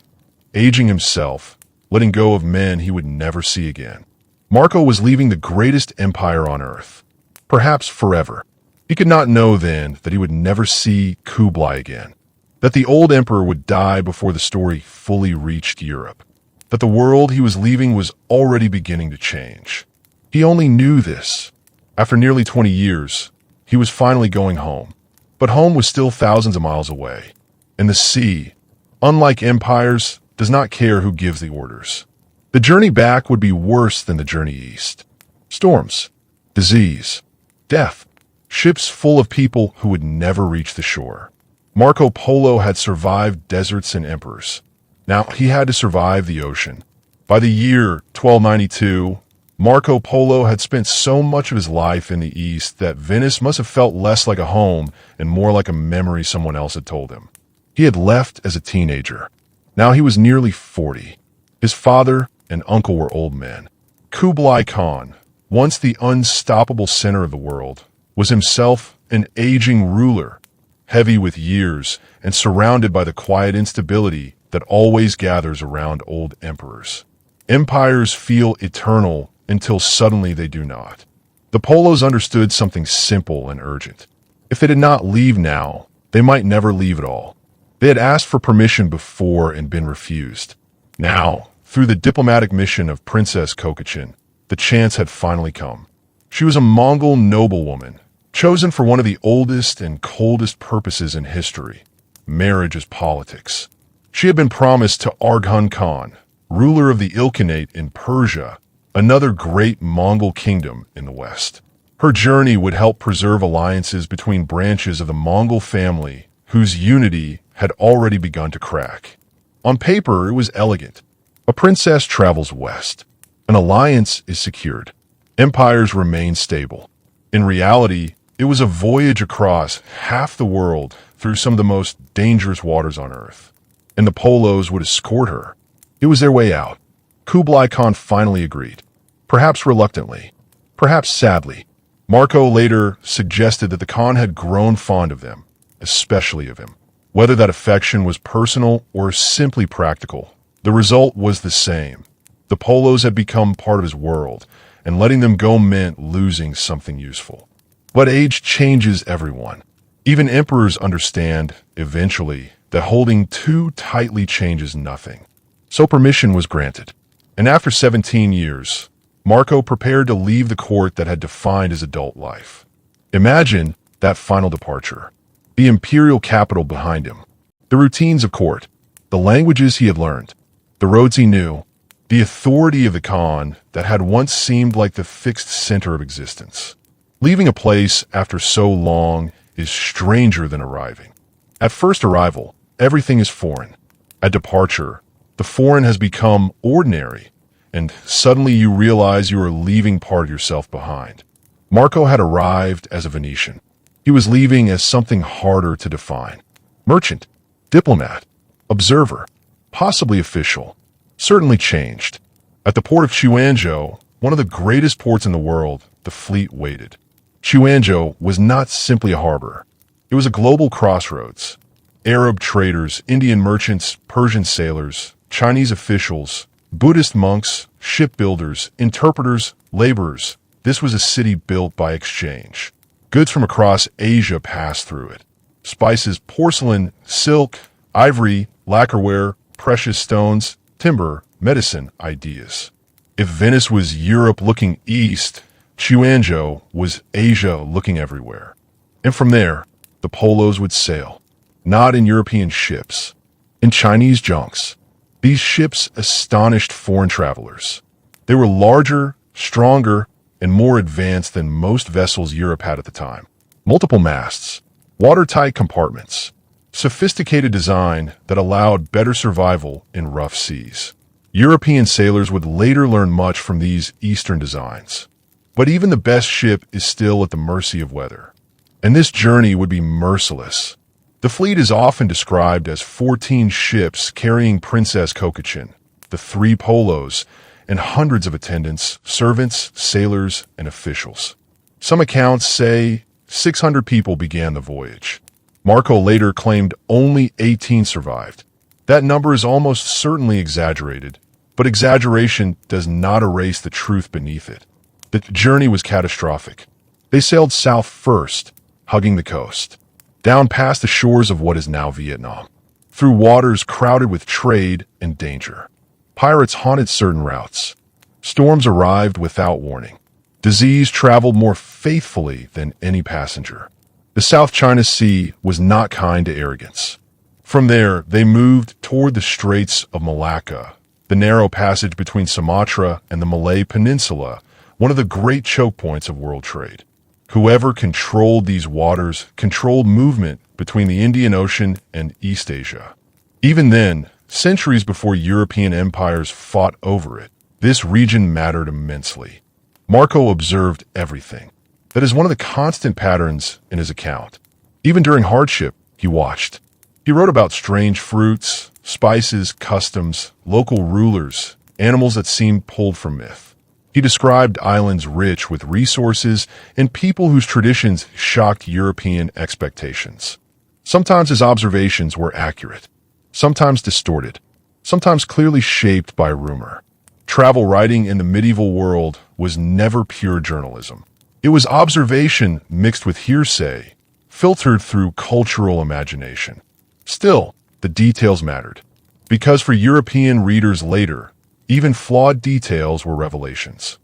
Speaker 1: aging himself, letting go of men he would never see again. Marco was leaving the greatest empire on earth, perhaps forever. He could not know then that he would never see Kublai again, that the old emperor would die before the story fully reached Europe, that the world he was leaving was already beginning to change. He only knew this. After nearly 20 years, he was finally going home. But home was still thousands of miles away. And the sea, unlike empires, does not care who gives the orders. The journey back would be worse than the journey east. Storms, disease, death, ships full of people who would never reach the shore. Marco Polo had survived deserts and emperors. Now he had to survive the ocean. By the year 1292, Marco Polo had spent so much of his life in the East that Venice must have felt less like a home and more like a memory someone else had told him. He had left as a teenager. Now he was nearly 40. His father and uncle were old men. Kublai Khan, once the unstoppable center of the world, was himself an aging ruler, heavy with years and surrounded by the quiet instability that always gathers around old emperors. Empires feel eternal until suddenly they do not. The Polos understood something simple and urgent. If they did not leave now, they might never leave at all. They had asked for permission before and been refused. Now, through the diplomatic mission of Princess Kokachin, the chance had finally come. She was a Mongol noblewoman, chosen for one of the oldest and coldest purposes in history, marriage as politics. She had been promised to Arghun Khan, ruler of the Ilkhanate in Persia, another great Mongol kingdom in the west. Her journey would help preserve alliances between branches of the Mongol family whose unity had already begun to crack. On paper, it was elegant. A princess travels west. An alliance is secured. Empires remain stable. In reality, it was a voyage across half the world through some of the most dangerous waters on Earth. And the Polos would escort her. It was their way out. Kublai Khan finally agreed. Perhaps reluctantly. Perhaps sadly. Marco later suggested that the Khan had grown fond of them, especially of him. Whether that affection was personal or simply practical, the result was the same. The Polos had become part of his world, and letting them go meant losing something useful. But age changes everyone. Even emperors understand, eventually, that holding too tightly changes nothing. So permission was granted. And after 17 years, Marco prepared to leave the court that had defined his adult life. Imagine that final departure. The imperial capital behind him. The routines of court. The languages he had learned. The roads he knew. The authority of the Khan that had once seemed like the fixed center of existence. Leaving a place after so long is stranger than arriving. At first arrival, everything is foreign. At departure, the foreign has become ordinary, and suddenly you realize you are leaving part of yourself behind. Marco had arrived as a Venetian. He was leaving as something harder to define. Merchant, diplomat, observer, possibly official, certainly changed. At the port of Chuanzhou, one of the greatest ports in the world, the fleet waited. Chuanzhou was not simply a harbor. It was a global crossroads. Arab traders, Indian merchants, Persian sailors, Chinese officials, Buddhist monks, shipbuilders, interpreters, laborers. This was a city built by exchange. Goods from across Asia passed through it. Spices, porcelain, silk, ivory, lacquerware, precious stones, timber, medicine, ideas. If Venice was Europe looking east, Chuanzhou was Asia looking everywhere. And from there, the Polos would sail, not in European ships, in Chinese junks. These ships astonished foreign travelers. They were larger, stronger, and more advanced than most vessels Europe had at the time. Multiple masts, watertight compartments, sophisticated design that allowed better survival in rough seas. European sailors would later learn much from these Eastern designs. But even the best ship is still at the mercy of weather. And this journey would be merciless. The fleet is often described as 14 ships carrying Princess Kokachin, the 3 Polos, and hundreds of attendants, servants, sailors, and officials. Some accounts say 600 people began the voyage. Marco later claimed only 18 survived. That number is almost certainly exaggerated, but exaggeration does not erase the truth beneath it. The journey was catastrophic. They sailed south first, hugging the coast, down past the shores of what is now Vietnam, through waters crowded with trade and danger. Pirates haunted certain routes. Storms arrived without warning. Disease traveled more faithfully than any passenger. The South China Sea was not kind to arrogance. From there, they moved toward the Straits of Malacca, the narrow passage between Sumatra and the Malay Peninsula, one of the great choke points of world trade. Whoever controlled these waters controlled movement between the Indian Ocean and East Asia. Even then, centuries before European empires fought over it, this region mattered immensely. Marco observed everything. That is one of the constant patterns in his account. Even during hardship, he watched. He wrote about strange fruits, spices, customs, local rulers, animals that seemed pulled from myth. He described islands rich with resources and people whose traditions shocked European expectations. Sometimes his observations were accurate, sometimes distorted, sometimes clearly shaped by rumor. Travel writing in the medieval world was never pure journalism. It was observation mixed with hearsay, filtered through cultural imagination. Still, the details mattered, because for European readers later, even flawed details were revelations.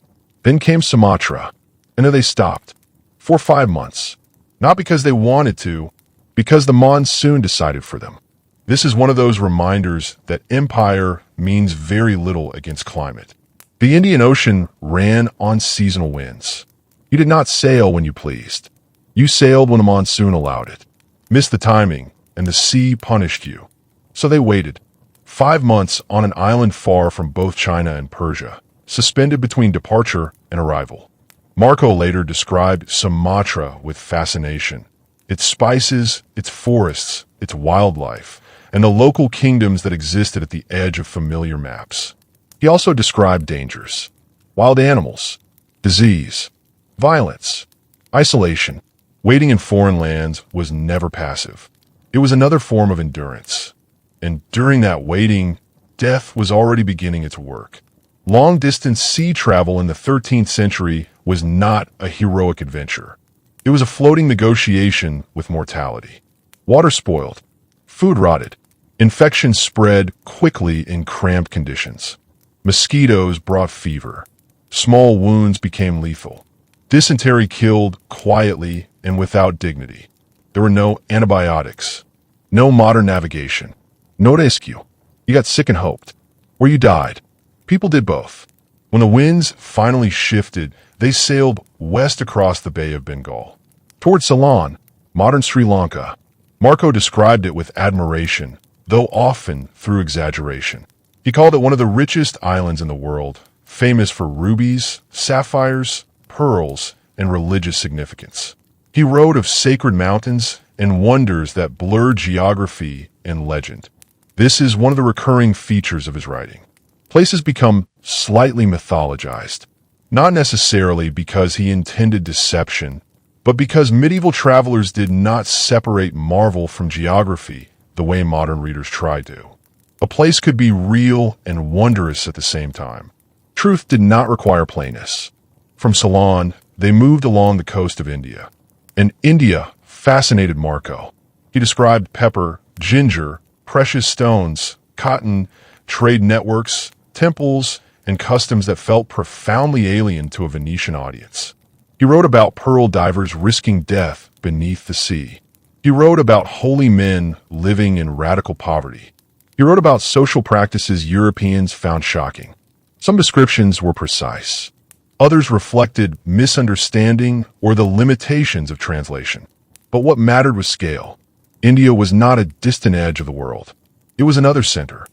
Speaker 1: Then came Sumatra, and then they stopped. For 5 months. Not because they wanted to, Because the monsoon decided for them. This is one of those reminders that empire means very little against climate. The Indian Ocean ran on seasonal winds. You did not sail when you pleased. You sailed when the monsoon allowed it. Missed the timing, and the sea punished you. So they waited. 5 months on an island far from both China and Persia, suspended between departure and arrival. Marco later described Sumatra with fascination. Its spices, its forests, its wildlife, and the local kingdoms that existed at the edge of familiar maps. He also described dangers, wild animals, disease, violence, isolation. Waiting in foreign lands was never passive. It was another form of endurance. And during that waiting, death was already beginning its work. Long-distance sea travel in the 13th century was not a heroic adventure. It was a floating negotiation with mortality. Water spoiled, food rotted, infections spread quickly in cramped conditions. Mosquitoes brought fever. Small wounds became lethal. Dysentery killed quietly and without dignity. There were no antibiotics, no modern navigation, no rescue. You got sick and hoped, or you died. People did both. When the winds finally shifted, they sailed west across the Bay of Bengal, toward Ceylon, modern Sri Lanka. Marco described it with admiration, though often through exaggeration. He called it one of the richest islands in the world, famous for rubies, sapphires, pearls, and religious significance. He wrote of sacred mountains and wonders that blur geography and legend. This is one of the recurring features of his writing. Places become slightly mythologized, not necessarily because he intended deception, but because medieval travelers did not separate marvel from geography the way modern readers try to. A place could be real and wondrous at the same time. Truth did not require plainness. From Ceylon, they moved along the coast of India. And India fascinated Marco. He described pepper, ginger, precious stones, cotton, trade networks, temples, and customs that felt profoundly alien to a Venetian audience. He wrote about pearl divers risking death beneath the sea. He wrote about holy men living in radical poverty. He wrote about social practices Europeans found shocking. Some descriptions were precise. Others reflected misunderstanding or the limitations of translation. But what mattered was scale. India was not a distant edge of the world. It was another center.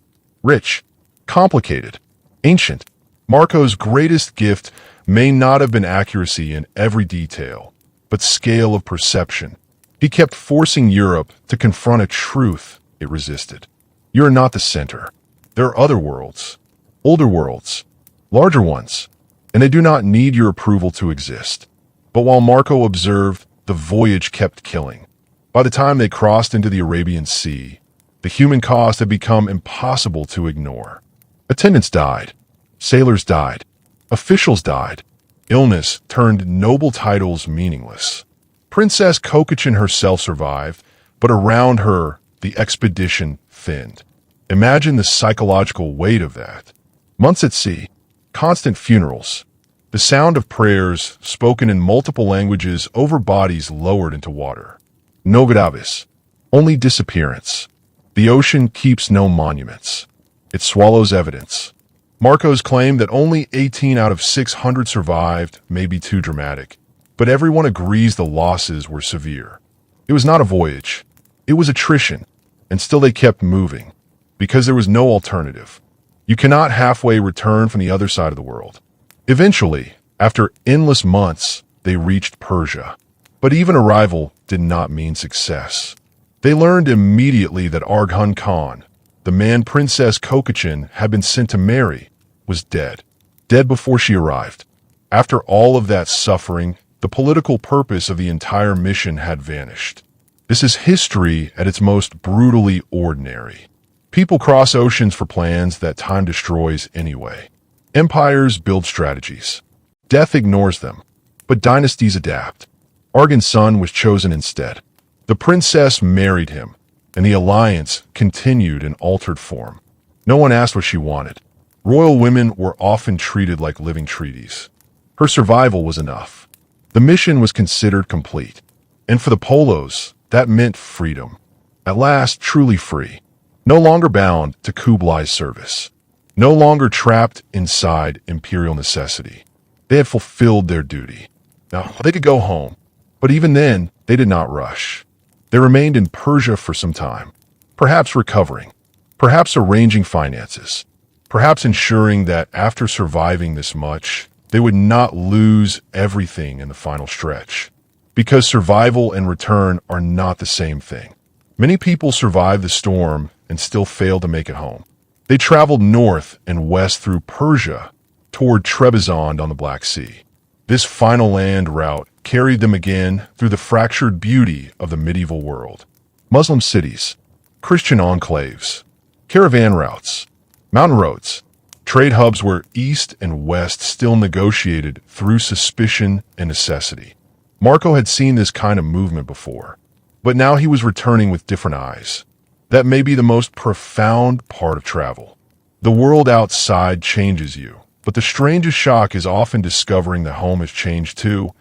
Speaker 1: Rich, complicated, ancient. Marco's greatest gift may not have been accuracy in every detail, but scale of perception. He kept forcing Europe to confront a truth it resisted. You're not the center. There are other worlds, older worlds, larger ones, and they do not need your approval to exist. But while Marco observed, the voyage kept killing. By the time they crossed into the Arabian Sea, the human cost had become impossible to ignore. Attendants died. Sailors died. Officials died. Illness turned noble titles meaningless. Princess Kokachin herself survived, but around her, the expedition thinned. Imagine the psychological weight of that. Months at sea, constant funerals, the sound of prayers spoken in multiple languages over bodies lowered into water. No graves, only disappearance. The ocean keeps no monuments. It swallows evidence. Marco's claim that only 18 out of 600 survived may be too dramatic, but everyone agrees the losses were severe. It was not a voyage. It was attrition, and still they kept moving, because there was no alternative. You cannot halfway return from the other side of the world. Eventually, after endless months, they reached Persia. But even arrival did not mean success. They learned immediately that Kublai Khan, the man Princess Kokachin had been sent to marry, was dead. Dead before she arrived. After all of that suffering, the political purpose of the entire mission had vanished. This is history at its most brutally ordinary. People cross oceans for plans that time destroys anyway. Empires build strategies. Death ignores them, but dynasties adapt. Argan's son was chosen instead. The princess married him, and the alliance continued in altered form. No one asked what she wanted. Royal women were often treated like living treaties. Her survival was enough. The mission was considered complete. And for the Polos, That meant freedom. At last, truly free. No longer bound to Kublai's service. No longer trapped inside imperial necessity. They had fulfilled their duty. Now, they could go home. But even then, they did not rush. They remained in Persia for some time, perhaps recovering, perhaps arranging finances, perhaps ensuring that after surviving this much, they would not lose everything in the final stretch. Because survival and return are not the same thing. Many people survive the storm and still fail to make it home. They traveled north and west through Persia toward Trebizond on the Black Sea. This final land route carried them again through the fractured beauty of the medieval world. Muslim cities, Christian enclaves, caravan routes, mountain roads, trade hubs where East and West still negotiated through suspicion and necessity. Marco had seen this kind of movement before, but now he was returning with different eyes. That may be the most profound part of travel. The world outside changes you, but the strangest shock is often discovering that home has changed too,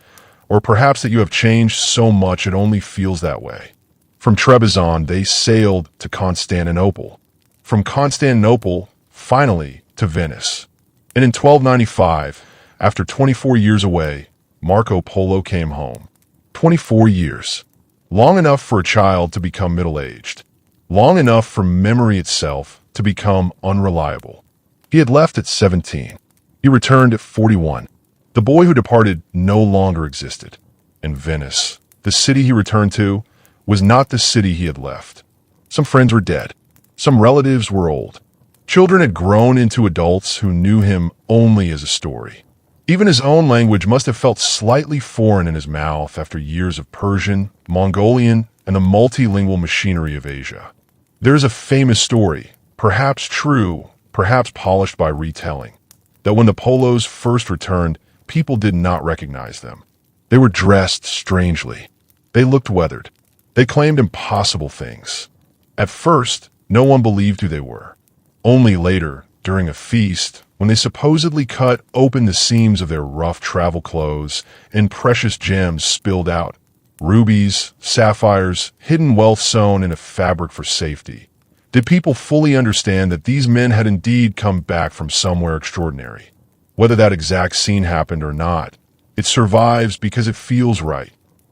Speaker 1: or perhaps that you have changed so much it only feels that way. From Trebizond, they sailed to Constantinople. From Constantinople, finally, to Venice. And in 1295, after 24 years away, Marco Polo came home. 24 years. Long enough for a child to become middle-aged. Long enough for memory itself to become unreliable. He had left at 17. He returned at 41. The boy who departed no longer existed. And Venice, the city he returned to, was not the city he had left. Some friends were dead. Some relatives were old. Children had grown into adults who knew him only as a story. Even his own language must have felt slightly foreign in his mouth after years of Persian, Mongolian, and the multilingual machinery of Asia. There is a famous story, perhaps true, perhaps polished by retelling, that when the Polos first returned, people did not recognize them. They were dressed strangely. They looked weathered. They claimed impossible things. At first, no one believed who they were. Only later, during a feast, when they supposedly cut open the seams of their rough travel clothes and precious gems spilled out, rubies, sapphires, hidden wealth sewn in a fabric for safety, did people fully understand that these men had indeed come back from somewhere extraordinary. Whether that exact scene happened or not, it survives because it feels right.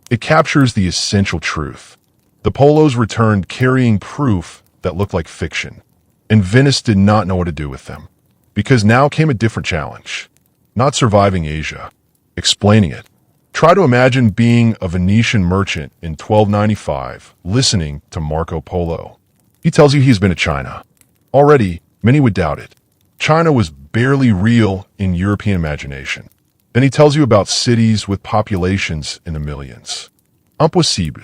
Speaker 1: It captures the essential truth. The Polos returned carrying proof that looked like fiction, and Venice did not know what to do with them. Because now came a different challenge. Not surviving Asia, explaining it. Try to imagine being a Venetian merchant in 1295, listening to Marco Polo. He tells you he's been to China. Already, many would doubt it. China was barely real in European imagination. Then he tells you about cities with populations in the millions. Impossible.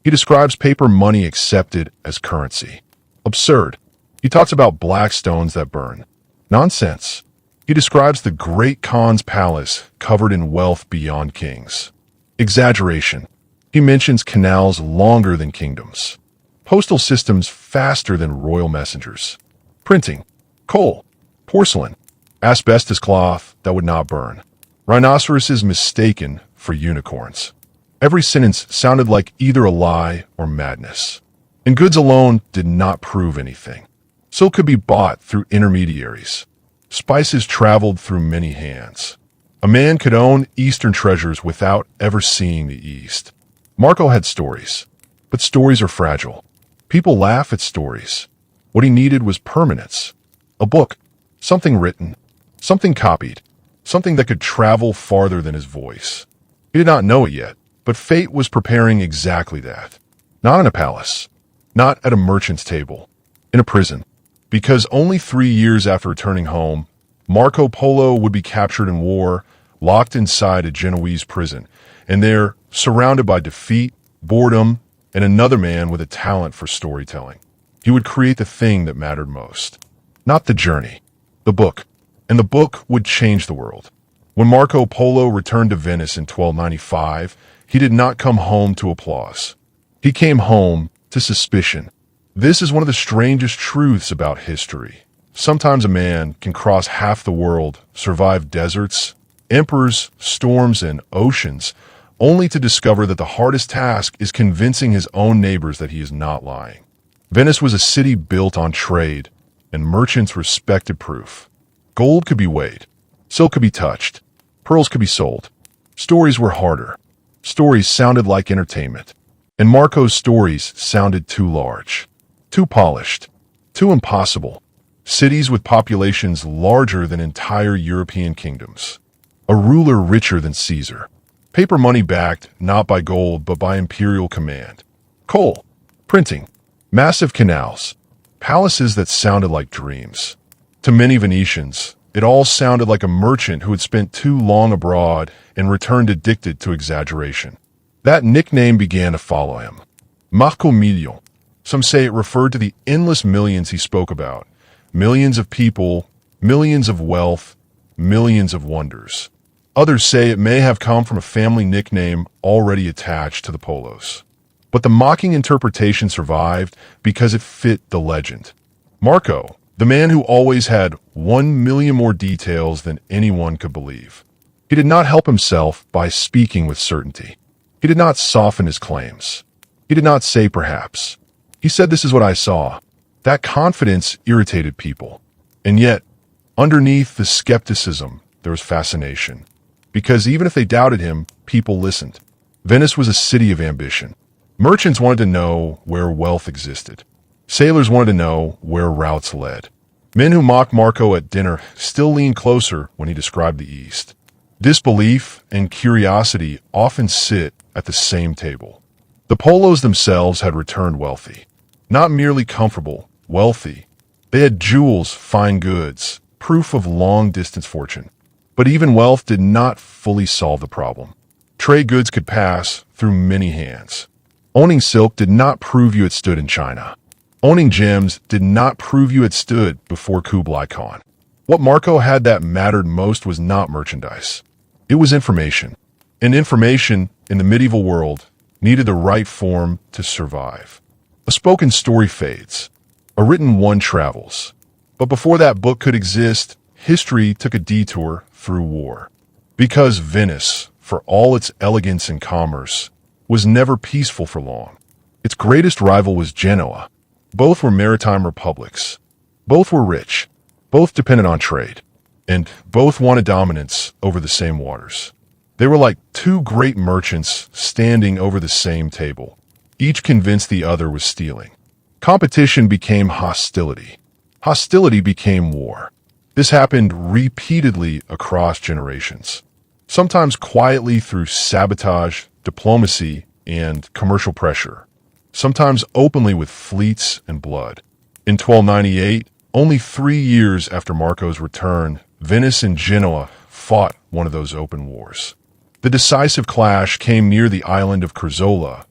Speaker 1: He describes paper money accepted as currency. Absurd. He talks about black stones that burn. Nonsense. He describes the great Khan's palace covered in wealth beyond kings. Exaggeration. He mentions canals longer than kingdoms. Postal systems faster than royal messengers. Printing. Coal. Porcelain. Asbestos cloth that would not burn. Rhinoceroses mistaken for unicorns. Every sentence sounded like either a lie or madness. And goods alone did not prove anything. Silk could be bought through intermediaries. Spices traveled through many hands. A man could own Eastern treasures without ever seeing the East. Marco had stories, but stories are fragile. People laugh at stories. What he needed was permanence. A book, something written, something copied, something that could travel farther than his voice. He did not know it yet, but fate was preparing exactly that. Not in a palace, not at a merchant's table, in a prison. Because only 3 years after returning home, Marco Polo would be captured in war, locked inside a Genoese prison, and there, surrounded by defeat, boredom, and another man with a talent for storytelling. He would create the thing that mattered most. Not the journey, the book. And the book would change the world. When Marco Polo returned to Venice in 1295, he did not come home to applause. He came home to suspicion. This is one of the strangest truths about history. Sometimes a man can cross half the world, survive deserts, emperors, storms, and oceans, only to discover that the hardest task is convincing his own neighbors that he is not lying. Venice was a city built on trade, and merchants respected proof. Gold could be weighed, silk could be touched, pearls could be sold. Stories were harder. Stories sounded like entertainment. And Marco's stories sounded too large, too polished, too impossible. Cities with populations larger than entire European kingdoms. A ruler richer than Caesar. Paper money backed not by gold but by imperial command. Coal, printing, massive canals, palaces that sounded like dreams. To many Venetians, it all sounded like a merchant who had spent too long abroad and returned addicted to exaggeration. That nickname began to follow him. Marco Polo. Some say it referred to the endless millions he spoke about. Millions of people, millions of wealth, millions of wonders. Others say it may have come from a family nickname already attached to the Polos. But the mocking interpretation survived because it fit the legend. Marco, the man who always had 1 million more details than anyone could believe. He did not help himself by speaking with certainty. He did not soften his claims. He did not say perhaps. He said, "This is what I saw." That confidence irritated people. And yet, underneath the skepticism, there was fascination. Because even if they doubted him, people listened. Venice was a city of ambition. Merchants wanted to know where wealth existed. Sailors wanted to know where routes led. Men who mocked Marco at dinner still leaned closer when he described the East. Disbelief and curiosity often sit at the same table. The Polos themselves had returned wealthy. Not merely comfortable, wealthy. They had jewels, fine goods, proof of long-distance fortune. But even wealth did not fully solve the problem. Trade goods could pass through many hands. Owning silk did not prove you had stood in China. Owning gems did not prove you had stood before Kublai Khan. What Marco had that mattered most was not merchandise. It was information. And information, in the medieval world, needed the right form to survive. A spoken story fades. A written one travels. But before that book could exist, history took a detour through war. Because Venice, for all its elegance and commerce, was never peaceful for long. Its greatest rival was Genoa. Both were maritime republics. Both were rich. Both depended on trade. And both wanted dominance over the same waters. They were like two great merchants standing over the same table, each convinced the other was stealing. Competition became hostility. Hostility became war. This happened repeatedly across generations, sometimes quietly through sabotage, diplomacy, and commercial pressure, sometimes openly with fleets and blood. In 1298, only 3 years after Marco's return, Venice and Genoa fought one of those open wars. The decisive clash came near the island of Curzola,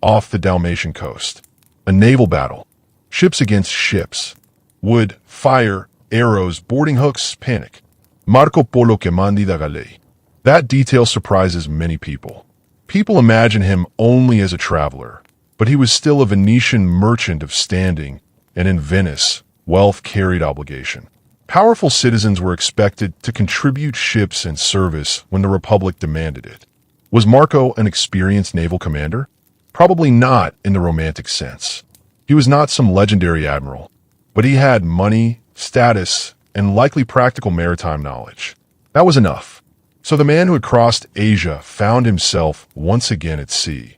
Speaker 1: off the Dalmatian coast. A naval battle. Ships against ships. Wood, fire, arrows, boarding hooks, panic. Marco Polo que mandi da galei. That detail surprises many people. People imagine him only as a traveler, but he was still a Venetian merchant of standing, and in Venice, wealth carried obligation. Powerful citizens were expected to contribute ships and service when the Republic demanded it. Was Marco an experienced naval commander? Probably not in the romantic sense. He was not some legendary admiral, but he had money, status, and likely practical maritime knowledge. That was enough. So the man who had crossed Asia found himself once again at sea.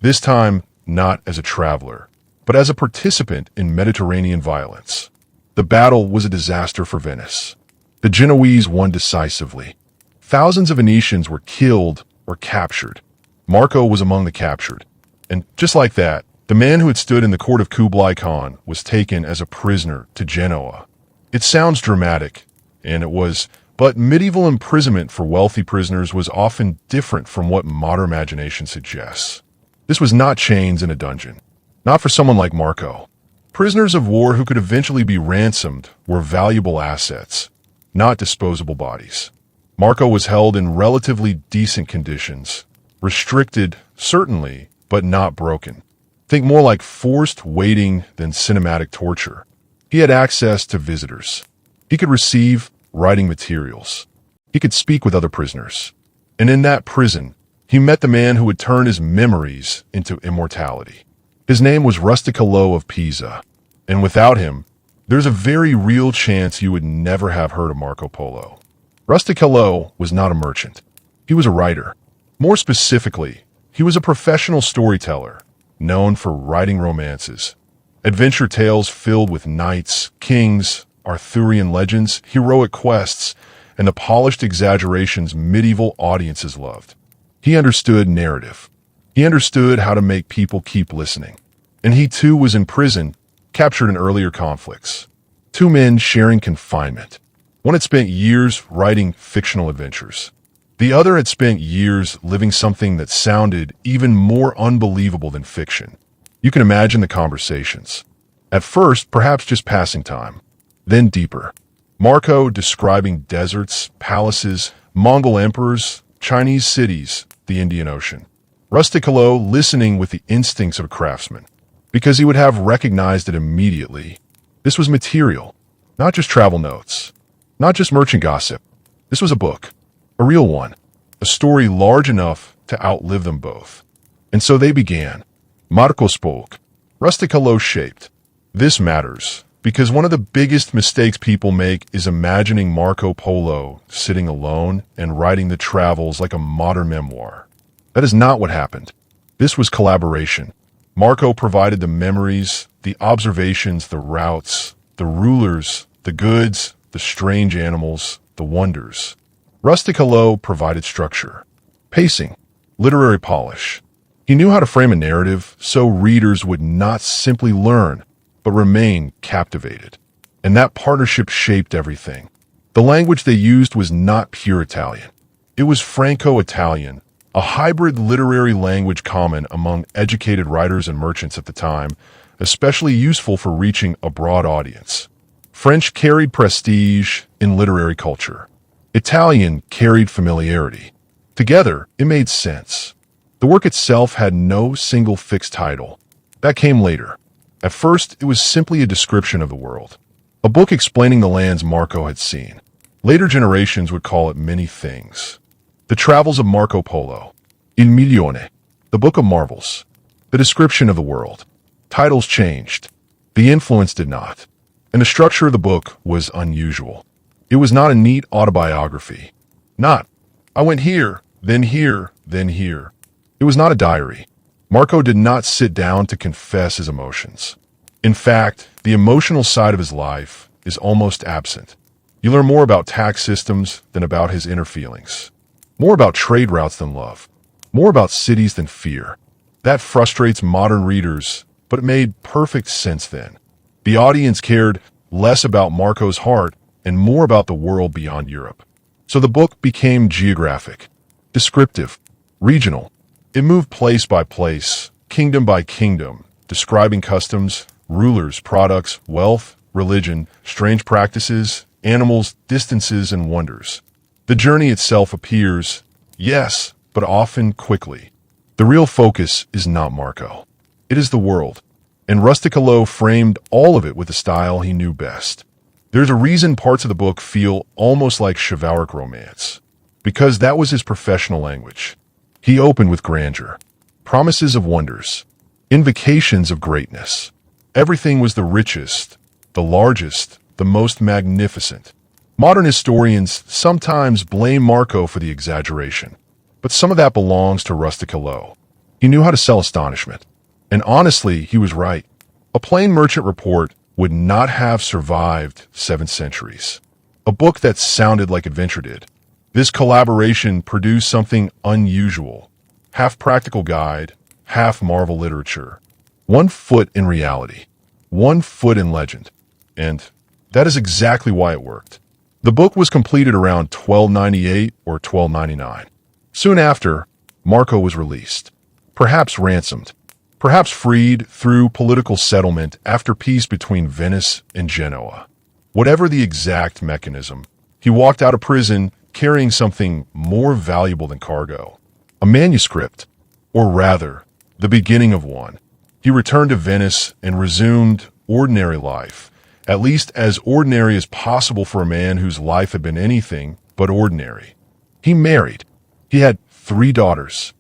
Speaker 1: This time, not as a traveler, but as a participant in Mediterranean violence. The battle was a disaster for Venice. The Genoese won decisively. Thousands of Venetians were killed or captured. Marco was among the captured. And just like that, the man who had stood in the court of Kublai Khan was taken as a prisoner to Genoa. It sounds dramatic, and it was, but medieval imprisonment for wealthy prisoners was often different from what modern imagination suggests. This was not chains in a dungeon. Not for someone like Marco. Prisoners of war who could eventually be ransomed were valuable assets, not disposable bodies. Marco was held in relatively decent conditions, restricted, certainly, but not broken. Think more like forced waiting than cinematic torture. He had access to visitors. He could receive writing materials. He could speak with other prisoners. And in that prison, He met the man who would turn his memories into immortality. His name was Rusticolo of Pisa, and without him, there's a very real chance you would never have heard of Marco Polo. Rusticolo was not a merchant. He was a writer. More specifically, he was a professional storyteller, known for writing romances, adventure tales filled with knights, kings, Arthurian legends, heroic quests, and the polished exaggerations medieval audiences loved. He understood narrative. He understood how to make people keep listening. And he too was in prison, captured in earlier conflicts. Two men sharing confinement. One had spent years writing fictional adventures. The other had spent years living something that sounded even more unbelievable than fiction. You can imagine the conversations. At first, perhaps just passing time. Then deeper. Marco describing deserts, palaces, Mongol emperors, Chinese cities, the Indian Ocean. Rusticolo listening with the instincts of a craftsman, because he would have recognized it immediately. This was material, not just travel notes, not just merchant gossip. This was a book, a real one, a story large enough to outlive them both. And so they began. Marco spoke. Rusticolo shaped. This matters, because one of the biggest mistakes people make is imagining Marco Polo sitting alone and writing the travels like a modern memoir. That is not what happened. This was collaboration. Marco provided the memories, the observations, the routes, the rulers, the goods, the strange animals, the wonders. Rusticolo provided structure, pacing, literary polish. He knew how to frame a narrative so readers would not simply learn, but remain captivated. And that partnership shaped everything. The language they used was not pure Italian. It was Franco-Italian, a hybrid literary language common among educated writers and merchants at the time, especially useful for reaching a broad audience. French carried prestige in literary culture. Italian carried familiarity. Together, it made sense. The work itself had no single fixed title. That came later. At first, it was simply a description of the world. A book explaining the lands Marco had seen. Later generations would call it many things. The Travels of Marco Polo, Il Milione, The Book of Marvels, the description of the world. Titles changed. The influence did not. And the structure of the book was unusual. It was not a neat autobiography. Not, I went here, then here, then here. It was not a diary. Marco did not sit down to confess his emotions. In fact, the emotional side of his life is almost absent. You learn more about tax systems than about his inner feelings. More about trade routes than love. More about cities than fear. That frustrates modern readers, but it made perfect sense then. The audience cared less about Marco's heart and more about the world beyond Europe. So the book became geographic, descriptive, regional. It moved place by place, kingdom by kingdom, describing customs, rulers, products, wealth, religion, strange practices, animals, distances, and wonders. The journey itself appears, yes, but often quickly. The real focus is not Marco. It is the world, and Rusticolo framed all of it with the style he knew best. There's a reason parts of the book feel almost like chivalric romance, because that was his professional language. He opened with grandeur, promises of wonders, invocations of greatness. Everything was the richest, the largest, the most magnificent. Modern historians sometimes blame Marco for the exaggeration, but some of that belongs to Rusticolo. He knew how to sell astonishment. And honestly, he was right. A plain merchant report would not have survived 7 centuries. A book that sounded like adventure did. This collaboration produced something unusual. Half practical guide, half Marvel literature. 1 foot in reality. 1 foot in legend. And that is exactly why it worked. The book was completed around 1298 or 1299. Soon after, Marco was released. Perhaps ransomed. Perhaps freed through political settlement after peace between Venice and Genoa. Whatever the exact mechanism, he walked out of prison carrying something more valuable than cargo. A manuscript, or rather, the beginning of one. He returned to Venice and resumed ordinary life, at least as ordinary as possible for a man whose life had been anything but ordinary. He married. He had 3 daughters.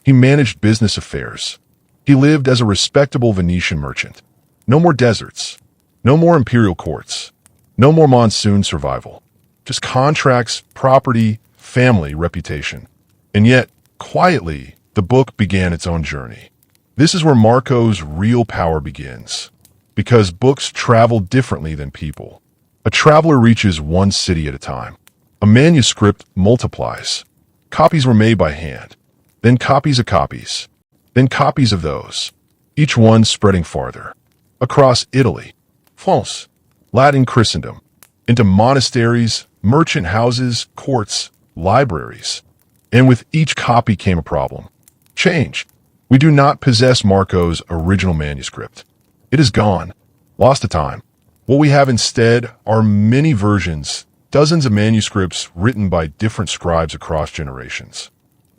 Speaker 1: He managed business affairs. He lived as a respectable Venetian merchant. No more deserts. No more imperial courts. No more monsoon survival. Just contracts, property, family, reputation. And yet, quietly, the book began its own journey. This is where Marco's real power begins. Because books travel differently than people. A traveler reaches one city at a time. A manuscript multiplies. Copies were made by hand. Then copies of copies. Then copies of those. Each one spreading farther. Across Italy, France, Latin Christendom, into monasteries, merchant houses, courts, libraries. And with each copy came a problem. Change. We do not possess Marco's original manuscript. It is gone. Lost to time. What we have instead are many versions, dozens of manuscripts written by different scribes across generations.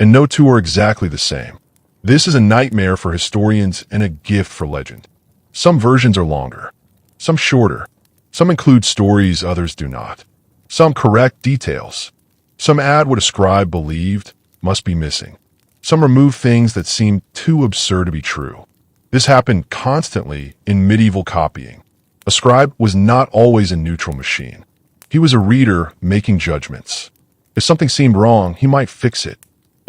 Speaker 1: And no two are exactly the same. This is a nightmare for historians and a gift for legend. Some versions are longer, some shorter. Some include stories others do not. Some correct details. Some add what a scribe believed must be missing. Some remove things that seem too absurd to be true. This happened constantly in medieval copying. A scribe was not always a neutral machine. He was a reader making judgments. If something seemed wrong, he might fix it.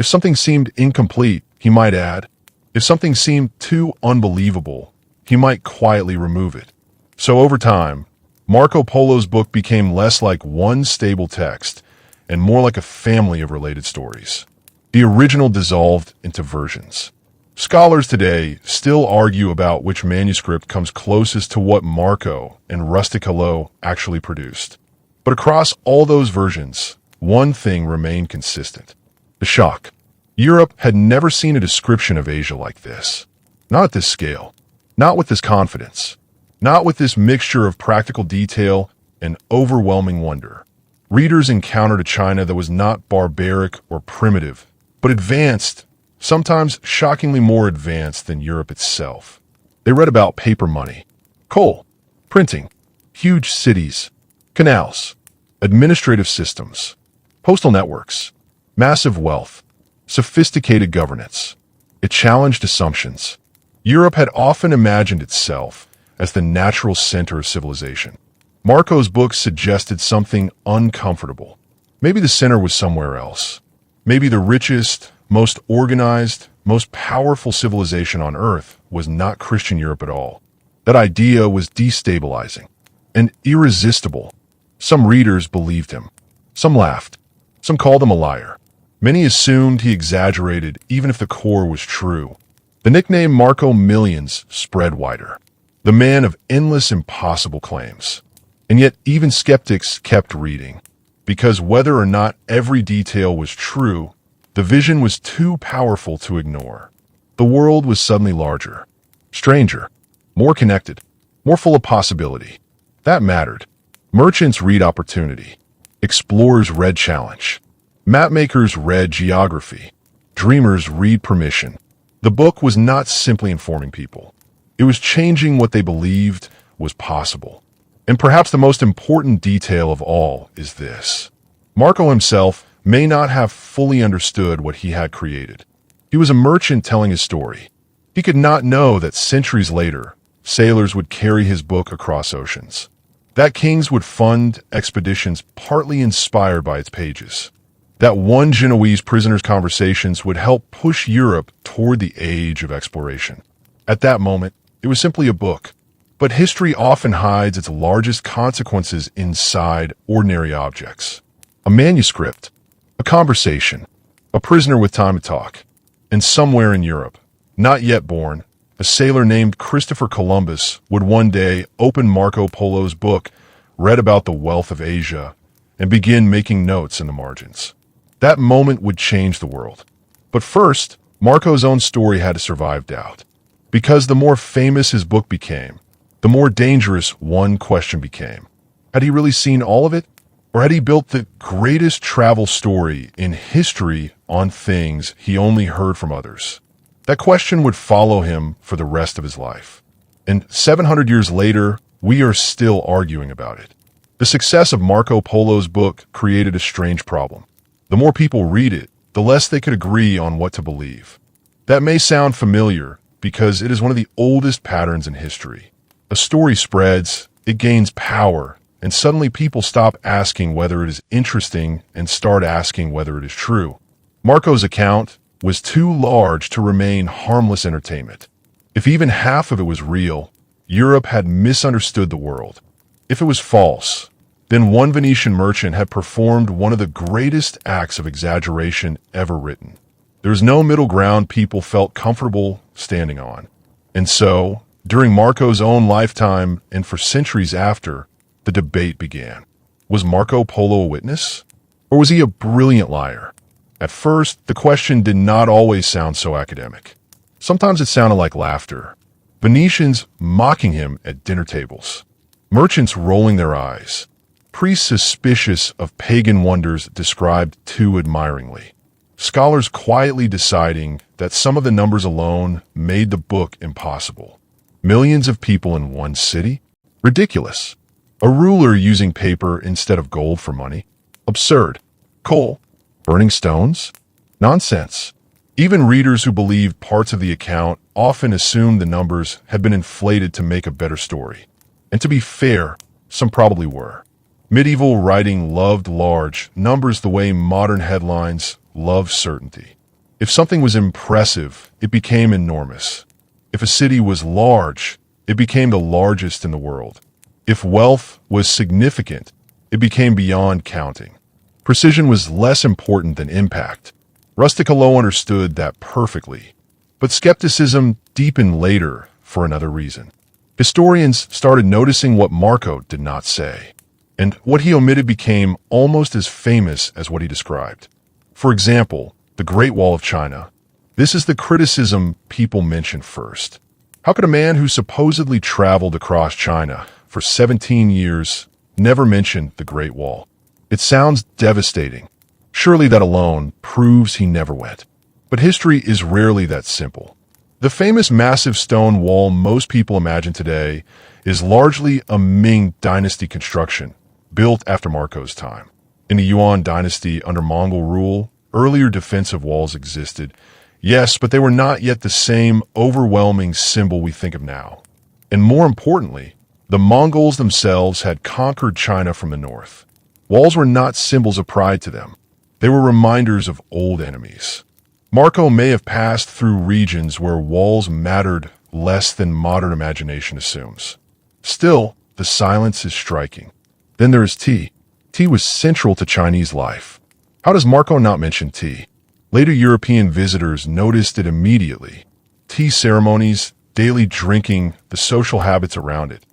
Speaker 1: If something seemed incomplete, he might add. If something seemed too unbelievable, he might quietly remove it. So over time, Marco Polo's book became less like one stable text and more like a family of related stories. The original dissolved into versions. Scholars today still argue about which manuscript comes closest to what Marco and Rusticolo actually produced. But across all those versions, one thing remained consistent. The shock. Europe had never seen a description of Asia like this. Not at this scale. Not with this confidence. Not with this mixture of practical detail and overwhelming wonder. Readers encountered a China that was not barbaric or primitive, but advanced, sometimes shockingly more advanced than Europe itself. They read about paper money, coal, printing, huge cities, canals, administrative systems, postal networks, massive wealth, sophisticated governance. It challenged assumptions. Europe had often imagined itself as the natural center of civilization. Marco's book suggested something uncomfortable. Maybe the center was somewhere else. Maybe the richest, most organized, most powerful civilization on Earth was not Christian Europe at all. That idea was destabilizing and irresistible. Some readers believed him. Some laughed. Some called him a liar. Many assumed he exaggerated even if the core was true. The nickname Marco Millions spread wider. The man of endless impossible claims. And yet even skeptics kept reading. Because whether or not every detail was true, the vision was too powerful to ignore. The world was suddenly larger, stranger, more connected, more full of possibility. That mattered. Merchants read opportunity. Explorers read challenge. Mapmakers read geography. Dreamers read permission. The book was not simply informing people. It was changing what they believed was possible. And perhaps the most important detail of all is this. Marco himself may not have fully understood what he had created. He was a merchant telling his story. He could not know that centuries later, sailors would carry his book across oceans. That kings would fund expeditions partly inspired by its pages. That one Genoese prisoner's conversations would help push Europe toward the age of exploration. At that moment, it was simply a book. But history often hides its largest consequences inside ordinary objects. A manuscript, a conversation, a prisoner with time to talk. And somewhere in Europe, not yet born, a sailor named Christopher Columbus would one day open Marco Polo's book, read about the wealth of Asia, and begin making notes in the margins. That moment would change the world. But first, Marco's own story had to survive doubt. Because the more famous his book became, the more dangerous one question became. Had he really seen all of it? Or had he built the greatest travel story in history on things he only heard from others? That question would follow him for the rest of his life. And 700 years later, we are still arguing about it. The success of Marco Polo's book created a strange problem. The more people read it, the less they could agree on what to believe. That may sound familiar because it is one of the oldest patterns in history. A story spreads, it gains power, and suddenly people stop asking whether it is interesting and start asking whether it is true. Marco's account was too large to remain harmless entertainment. If even half of it was real, Europe had misunderstood the world. If it was false, then one Venetian merchant had performed one of the greatest acts of exaggeration ever written. There was no middle ground people felt comfortable standing on. And so, during Marco's own lifetime and for centuries after, the debate began. Was Marco Polo a witness? Or was he a brilliant liar? At first, the question did not always sound so academic. Sometimes it sounded like laughter. Venetians mocking him at dinner tables. Merchants rolling their eyes. Priests suspicious of pagan wonders described too admiringly. Scholars quietly deciding that some of the numbers alone made the book impossible. Millions of people in one city? Ridiculous. A ruler using paper instead of gold for money? Absurd. Coal? Burning stones? Nonsense. Even readers who believed parts of the account often assumed the numbers had been inflated to make a better story. And to be fair, some probably were. Medieval writing loved large numbers the way modern headlines love certainty. If something was impressive, it became enormous. If a city was large, it became the largest in the world. If wealth was significant, it became beyond counting. Precision was less important than impact. Rusticolo understood that perfectly. But skepticism deepened later for another reason. Historians started noticing what Marco did not say, and what he omitted became almost as famous as what he described. For example, the Great Wall of China. This is the criticism people mention first. How could a man who supposedly traveled across China for 17 years never mention the Great Wall? It sounds devastating. Surely that alone proves he never went. But history is rarely that simple. The famous massive stone wall most people imagine today is largely a Ming dynasty construction, built after Marco's time. In the Yuan dynasty under Mongol rule, earlier defensive walls existed, yes, but they were not yet the same overwhelming symbol we think of now. And more importantly, the Mongols themselves had conquered China from the north. Walls were not symbols of pride to them. They were reminders of old enemies. Marco may have passed through regions where walls mattered less than modern imagination assumes. Still, the silence is striking. Then there is tea. Tea was central to Chinese life. How does Marco not mention tea? Later European visitors noticed it immediately. Tea ceremonies, daily drinking, the social habits around it.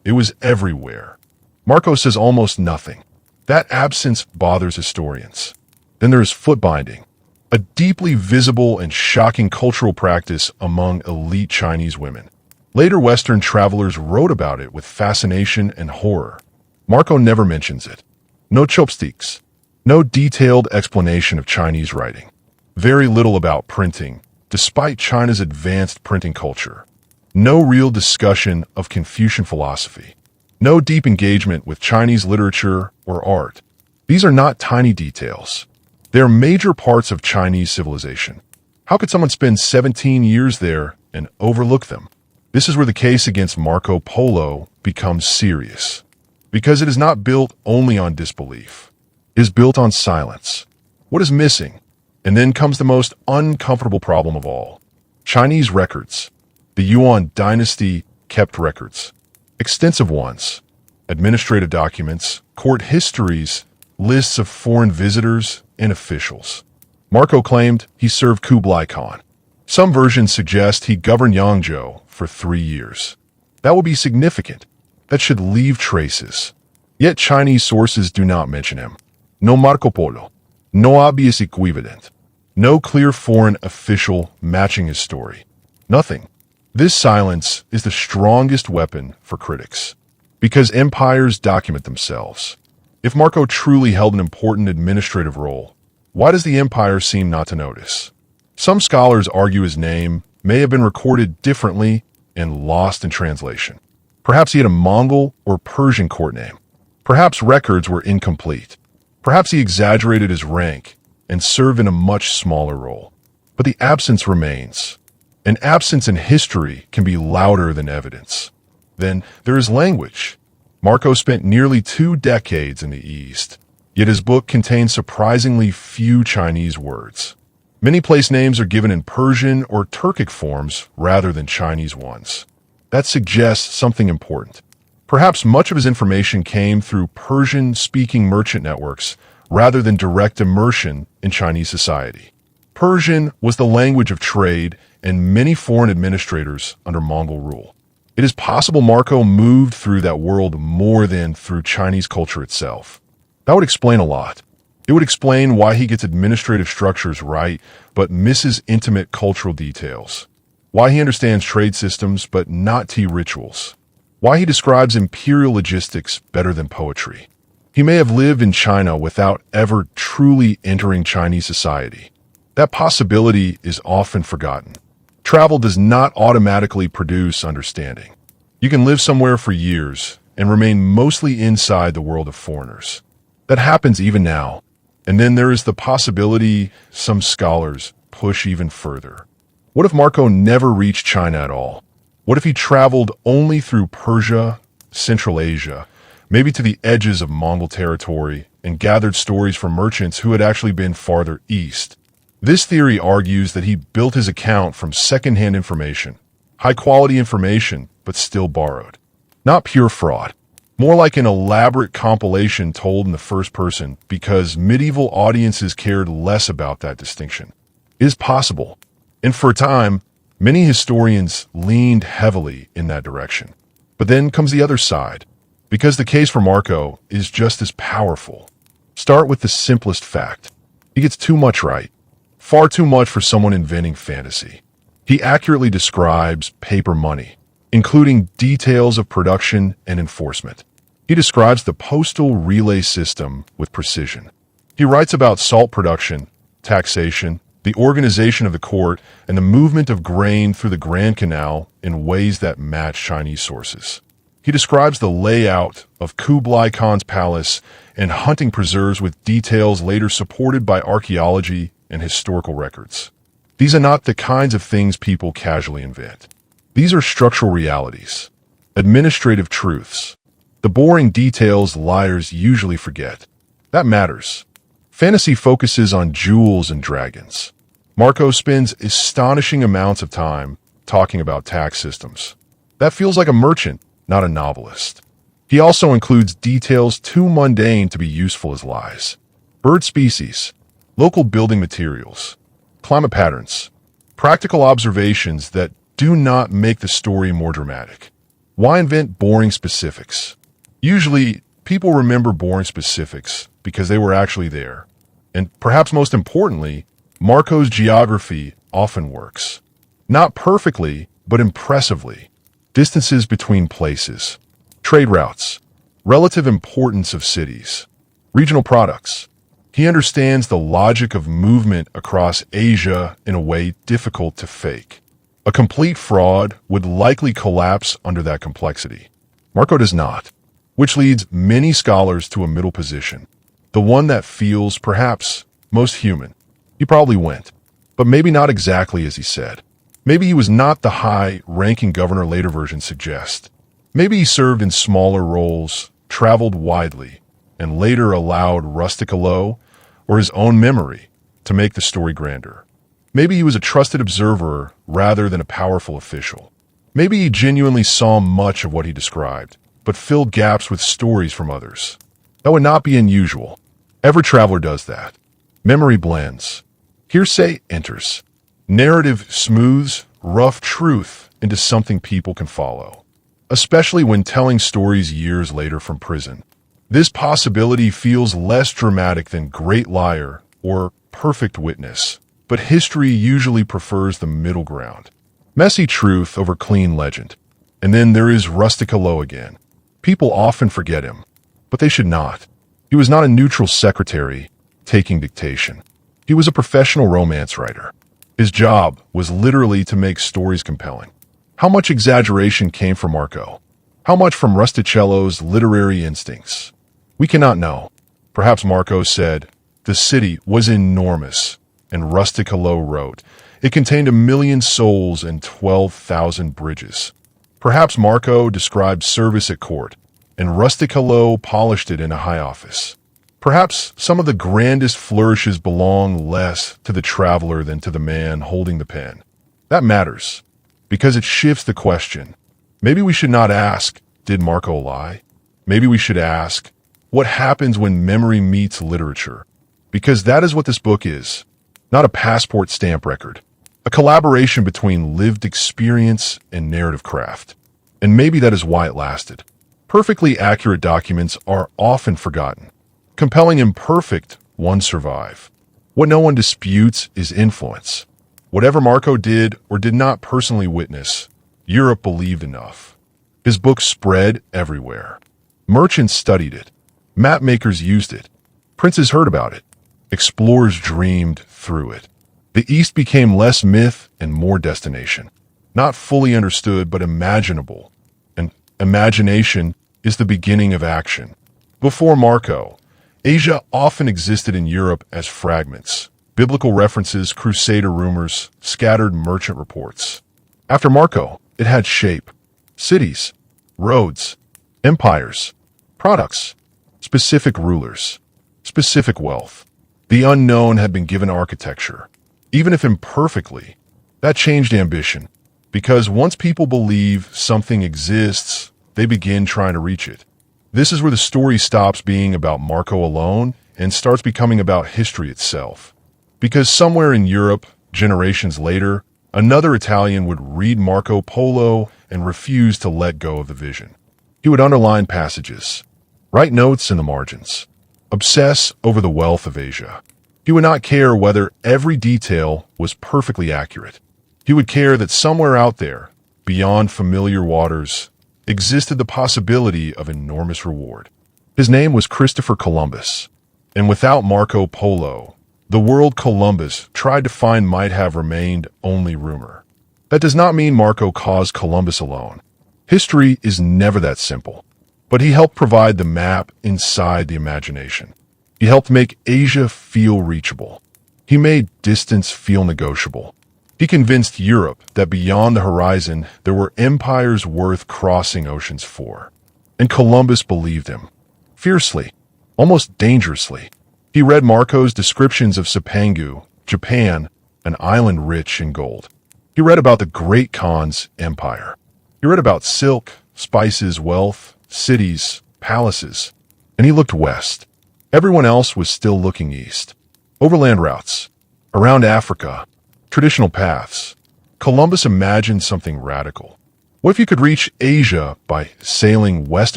Speaker 1: It was everywhere. Marco says almost nothing. That absence bothers historians. Then there is foot binding, a deeply visible and shocking cultural practice among elite Chinese women. Later Western travelers wrote about it with fascination and horror. Marco never mentions it. No chopsticks. No detailed explanation of Chinese writing. Very little about printing, despite China's advanced printing culture. No real discussion of Confucian philosophy. No deep engagement with Chinese literature or art. These are not tiny details. They are major parts of Chinese civilization. How could someone spend 17 years there and overlook them? This is where the case against Marco Polo becomes serious. Because it is not built only on disbelief. It is built on silence. What is missing? And then comes the most uncomfortable problem of all. Chinese records. The Yuan dynasty kept records. Extensive ones. Administrative documents, court histories, lists of foreign visitors, and officials. Marco claimed he served Kublai Khan. Some versions suggest he governed Yangzhou for 3 years. That would be significant. That should leave traces. Yet Chinese sources do not mention him. No Marco Polo. No obvious equivalent. No clear foreign official matching his story. Nothing. This silence is the strongest weapon for critics. Because empires document themselves. If Marco truly held an important administrative role, why does the empire seem not to notice? Some scholars argue his name may have been recorded differently and lost in translation. Perhaps he had a Mongol or Persian court name. Perhaps records were incomplete. Perhaps he exaggerated his rank and served in a much smaller role. but the absence remains. An absence in history can be louder than evidence. Then there is language. Marco spent nearly 2 decades in the East, yet his book contains surprisingly few Chinese words. Many place names are given in Persian or Turkic forms rather than Chinese ones. That suggests something important. Perhaps much of his information came through Persian-speaking merchant networks rather than direct immersion in Chinese society. Persian was the language of trade and many foreign administrators under Mongol rule. It is possible Marco moved through that world more than through Chinese culture itself. That would explain a lot. It would explain why he gets administrative structures right, but misses intimate cultural details. Why he understands trade systems, but not tea rituals. Why he describes imperial logistics better than poetry. He may have lived in China without ever truly entering Chinese society. That possibility is often forgotten. Travel does not automatically produce understanding. You can live somewhere for years and remain mostly inside the world of foreigners. That happens even now. And then there is the possibility some scholars push even further. What if Marco never reached China at all? What if he traveled only through Persia, Central Asia, maybe to the edges of Mongol territory, and gathered stories from merchants who had actually been farther east? This theory argues that he built his account from secondhand information, high-quality information, but still borrowed. Not pure fraud. More like an elaborate compilation told in the first person because medieval audiences cared less about that distinction. It is possible, and for a time, many historians leaned heavily in that direction. But then comes the other side, because the case for Marco is just as powerful. Start with the simplest fact. He gets too much right. Far too much for someone inventing fantasy. He accurately describes paper money, including details of production and enforcement. He describes the postal relay system with precision. He writes about salt production, taxation, the organization of the court, and the movement of grain through the Grand Canal in ways that match Chinese sources. He describes the layout of Kublai Khan's palace and hunting preserves with details later supported by archaeology and historical records. These are not the kinds of things people casually invent. These are structural realities, administrative truths, the boring details liars usually forget. That matters. Fantasy focuses on jewels and dragons. Marco spends astonishing amounts of time talking about tax systems. That feels like a merchant, not a novelist. He also includes details too mundane to be useful as lies. Bird species, local building materials, climate patterns, practical observations that do not make the story more dramatic. Why invent boring specifics? Usually, people remember boring specifics because they were actually there. And perhaps most importantly, Marco's geography often works. Not perfectly, but impressively. Distances between places, trade routes, relative importance of cities, regional products. He understands the logic of movement across Asia in a way difficult to fake. A complete fraud would likely collapse under that complexity. Marco does not, which leads many scholars to a middle position, the one that feels perhaps most human. He probably went, but maybe not exactly as he said. Maybe he was not the high-ranking governor later versions suggest. Maybe he served in smaller roles, traveled widely, and later allowed rusticalo or his own memory to make the story grander. Maybe he was a trusted observer rather than a powerful official. Maybe he genuinely saw much of what he described, but filled gaps with stories from others. That would not be unusual. Every traveler does that. Memory blends. Hearsay enters. Narrative smooths rough truth into something people can follow, especially when telling stories years later from prison. This possibility feels less dramatic than great liar or perfect witness, but history usually prefers the middle ground. Messy truth over clean legend. And then there is rusticalo again. People often forget him, but they should not. He was not a neutral secretary taking dictation. He was a professional romance writer. His job was literally to make stories compelling. How much exaggeration came from Marco? How much from Rusticello's literary instincts? We cannot know. Perhaps Marco said, "The city was enormous," and Rusticalo wrote, It contained 1,000,000 souls and 12,000 bridges. Perhaps Marco described service at court, and rustic hello polished it in a high office. Perhaps some of the grandest flourishes belong less to the traveler than to the man holding the pen. That matters, because it shifts the question. Maybe we should not ask, did Marco lie? Maybe we should ask, what happens when memory meets literature? Because that is what this book is, not a passport stamp record, a collaboration between lived experience and narrative craft. And maybe that is why it lasted. Perfectly accurate documents are often forgotten. Compelling imperfect ones survive. What no one disputes is influence. Whatever Marco did or did not personally witness, Europe believed enough. His book spread everywhere. Merchants studied it. Mapmakers used it. Princes heard about it. Explorers dreamed through it. The East became less myth and more destination. Not fully understood, but imaginable. And imagination is the beginning of action. Before Marco, Asia often existed in Europe as fragments. Biblical references, crusader rumors, scattered merchant reports. After Marco, it had shape. Cities, roads, empires, products, specific rulers, specific wealth. The unknown had been given architecture. Even if imperfectly, that changed ambition. Because once people believe something exists, they begin trying to reach it. This is where the story stops being about Marco alone and starts becoming about history itself. Because somewhere in Europe, generations later, another Italian would read Marco Polo and refuse to let go of the vision. He would underline passages, write notes in the margins, obsess over the wealth of Asia. He would not care whether every detail was perfectly accurate. He would care that somewhere out there, beyond familiar waters, existed the possibility of enormous reward. His name was Christopher Columbus, and without Marco Polo, the world Columbus tried to find might have remained only rumor. That does not mean Marco caused Columbus alone. History is never that simple, but he helped provide the map inside the imagination. He helped make Asia feel reachable. He made distance feel negotiable. He convinced Europe that beyond the horizon there were empires worth crossing oceans for. And Columbus believed him. Fiercely, almost dangerously. He read Marco's descriptions of Cipangu, Japan, an island rich in gold. He read about the Great Khan's empire. He read about silk, spices, wealth, cities, palaces. And he looked west. Everyone else was still looking east. Overland routes, around Africa, traditional paths. Columbus imagined something radical. What if you could reach Asia by sailing west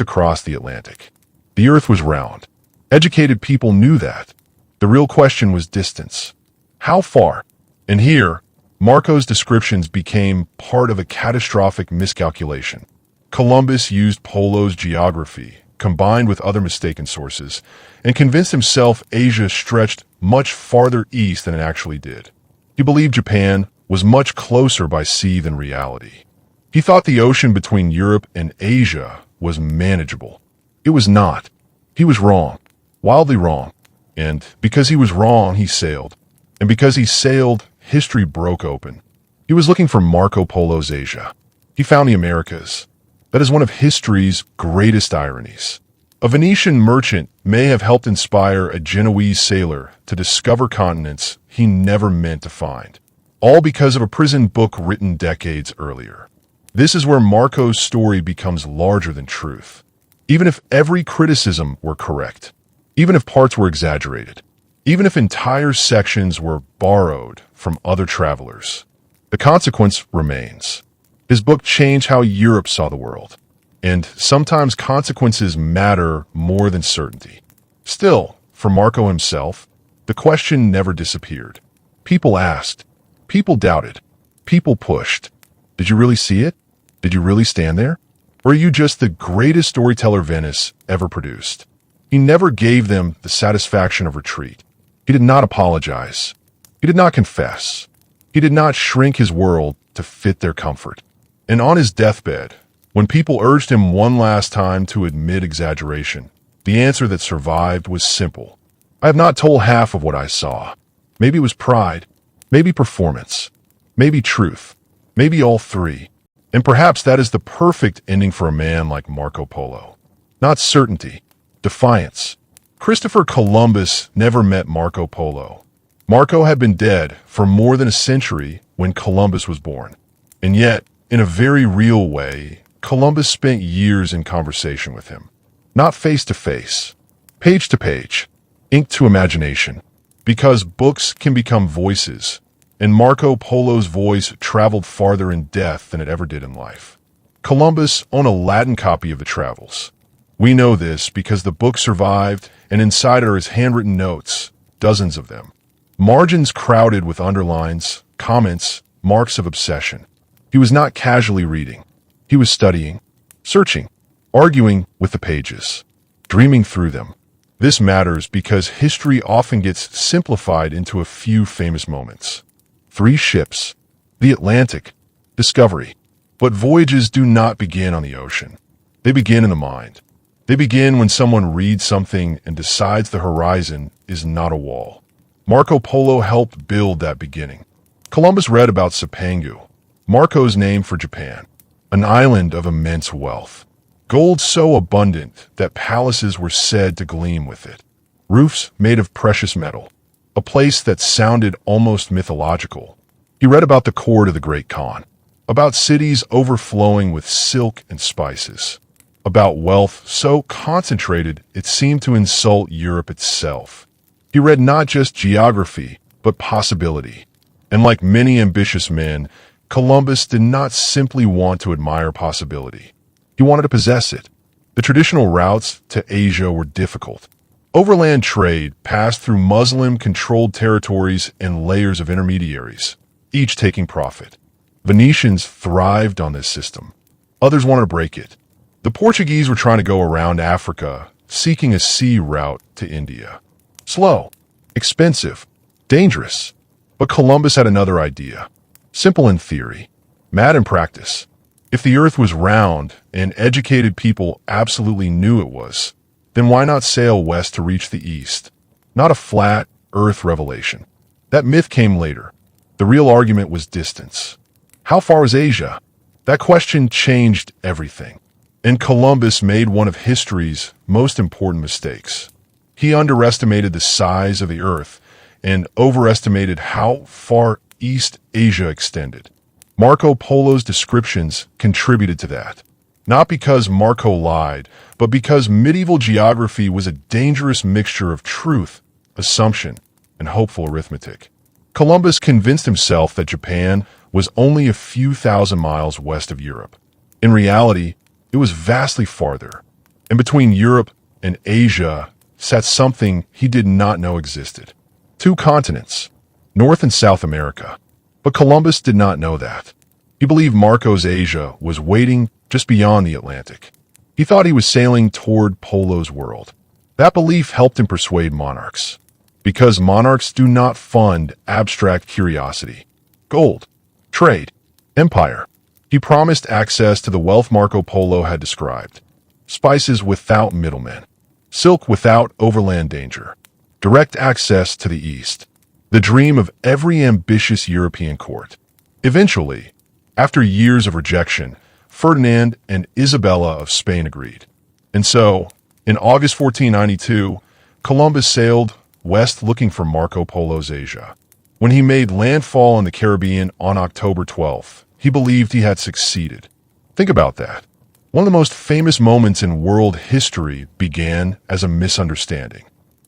Speaker 1: across the Atlantic? The earth was round. Educated people knew that. The real question was distance. How far? And here, Marco's descriptions became part of a catastrophic miscalculation. Columbus used Polo's geography, combined with other mistaken sources, and convinced himself Asia stretched much farther east than it actually did. He believed Japan was much closer by sea than reality. He thought the ocean between Europe and Asia was manageable. It was not. He was wrong, wildly wrong. And because he was wrong, he sailed. And because he sailed, history broke open. He was looking for Marco Polo's Asia. He found the Americas. That is one of history's greatest ironies. A Venetian merchant may have helped inspire a Genoese sailor to discover continents he never meant to find, all because of a prison book written decades earlier. This is where Marco's story becomes larger than truth. Even if every criticism were correct, even if parts were exaggerated, even if entire sections were borrowed from other travelers, the consequence remains. His book changed how Europe saw the world, and sometimes consequences matter more than certainty. Still, for Marco himself, the question never disappeared. People asked, people doubted, people pushed. Did you really see it? Did you really stand there? Or are you just the greatest storyteller Venice ever produced? He never gave them the satisfaction of retreat. He did not apologize. He did not confess. He did not shrink his world to fit their comfort. And on his deathbed, when people urged him one last time to admit exaggeration, the answer that survived was simple. I have not told half of what I saw. Maybe it was pride, maybe performance, maybe truth, maybe all three. And perhaps that is the perfect ending for a man like Marco Polo. Not certainty, defiance. Christopher Columbus never met Marco Polo. Marco had been dead for more than a century when Columbus was born. And yet, in a very real way, Columbus spent years in conversation with him. Not face to face, page to page, ink to imagination. Because books can become voices, and Marco Polo's voice traveled farther in death than it ever did in life. Columbus owned a Latin copy of the Travels. We know this because the book survived, and inside are his handwritten notes, dozens of them. Margins crowded with underlines, comments, marks of obsession. He was not casually reading. He was studying, searching, arguing with the pages, dreaming through them. This matters because history often gets simplified into a few famous moments. 3 ships, the Atlantic, discovery. But voyages do not begin on the ocean. They begin in the mind. They begin when someone reads something and decides the horizon is not a wall. Marco Polo helped build that beginning. Columbus read about Cipangu, Marco's name for Japan, an island of immense wealth. Gold so abundant that palaces were said to gleam with it. Roofs made of precious metal. A place that sounded almost mythological. He read about the court of the Great Khan, about cities overflowing with silk and spices, about wealth so concentrated it seemed to insult Europe itself. He read not just geography, but possibility. And like many ambitious men, Columbus did not simply want to admire possibility. He wanted to possess it. The traditional routes to Asia were difficult. Overland trade passed through Muslim-controlled territories and layers of intermediaries, each taking profit. Venetians thrived on this system. Others wanted to break it. The Portuguese were trying to go around Africa, seeking a sea route to India. Slow, expensive, dangerous. But Columbus had another idea. Simple in theory, mad in practice. If the earth was round and educated people absolutely knew it was, then why not sail west to reach the east? Not a flat earth revelation. That myth came later. The real argument was distance. How far was Asia? That question changed everything. And Columbus made one of history's most important mistakes. He underestimated the size of the earth and overestimated how far East Asia extended. Marco Polo's descriptions contributed to that. Not because Marco lied, but because medieval geography was a dangerous mixture of truth, assumption, and hopeful arithmetic. Columbus convinced himself that Japan was only a few thousand miles west of Europe. In reality, it was vastly farther, and between Europe and Asia sat something he did not know existed. 2 continents, North and South America. But Columbus did not know that. He believed Marco's Asia was waiting just beyond the Atlantic. He thought he was sailing toward Polo's world. That belief helped him persuade monarchs. Because monarchs do not fund abstract curiosity. Gold, trade, empire. He promised access to the wealth Marco Polo had described. Spices without middlemen. Silk without overland danger. Direct access to the east. The dream of every ambitious European court. Eventually, after years of rejection, Ferdinand and Isabella of Spain agreed. And so, in August 1492, Columbus sailed west looking for Marco Polo's Asia. When he made landfall in the Caribbean on October 12th, he believed he had succeeded. Think about that. One of the most famous moments in world history began as a misunderstanding.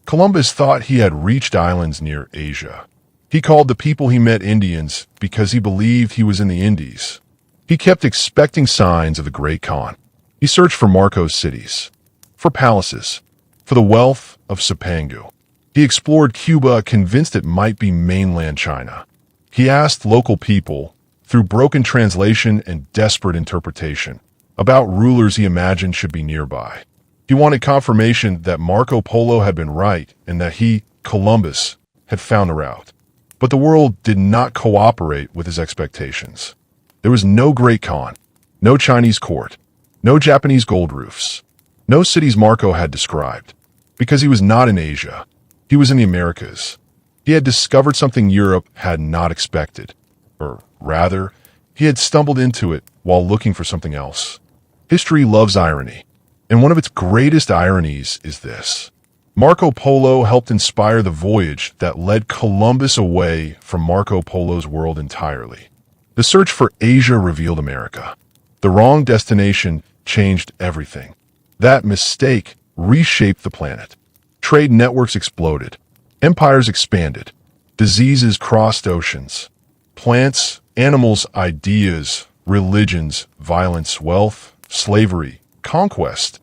Speaker 1: Columbus thought he had reached islands near Asia. He called the people he met Indians because he believed he was in the Indies. He kept expecting signs of the Great Khan. He searched for Marco's cities, for palaces, for the wealth of Cipangu. He explored Cuba, convinced it might be mainland China. He asked local people, through broken translation and desperate interpretation, about rulers he imagined should be nearby. He wanted confirmation that Marco Polo had been right and that he, Columbus, had found the route. But the world did not cooperate with his expectations. There was no Great Khan, no Chinese court, no Japanese gold roofs, no cities Marco had described. Because he was not in Asia, he was in the Americas. He had discovered something Europe had not expected, or Rather, he had stumbled into it while looking for something else. History loves irony, and one of its greatest ironies is this. Marco Polo helped inspire the voyage that led Columbus away from Marco Polo's world entirely. The search for Asia revealed America. The wrong destination changed everything. That mistake reshaped the planet. Trade networks exploded. Empires expanded. Diseases crossed oceans. Plants, animals, ideas, religions, violence, wealth, slavery, conquest.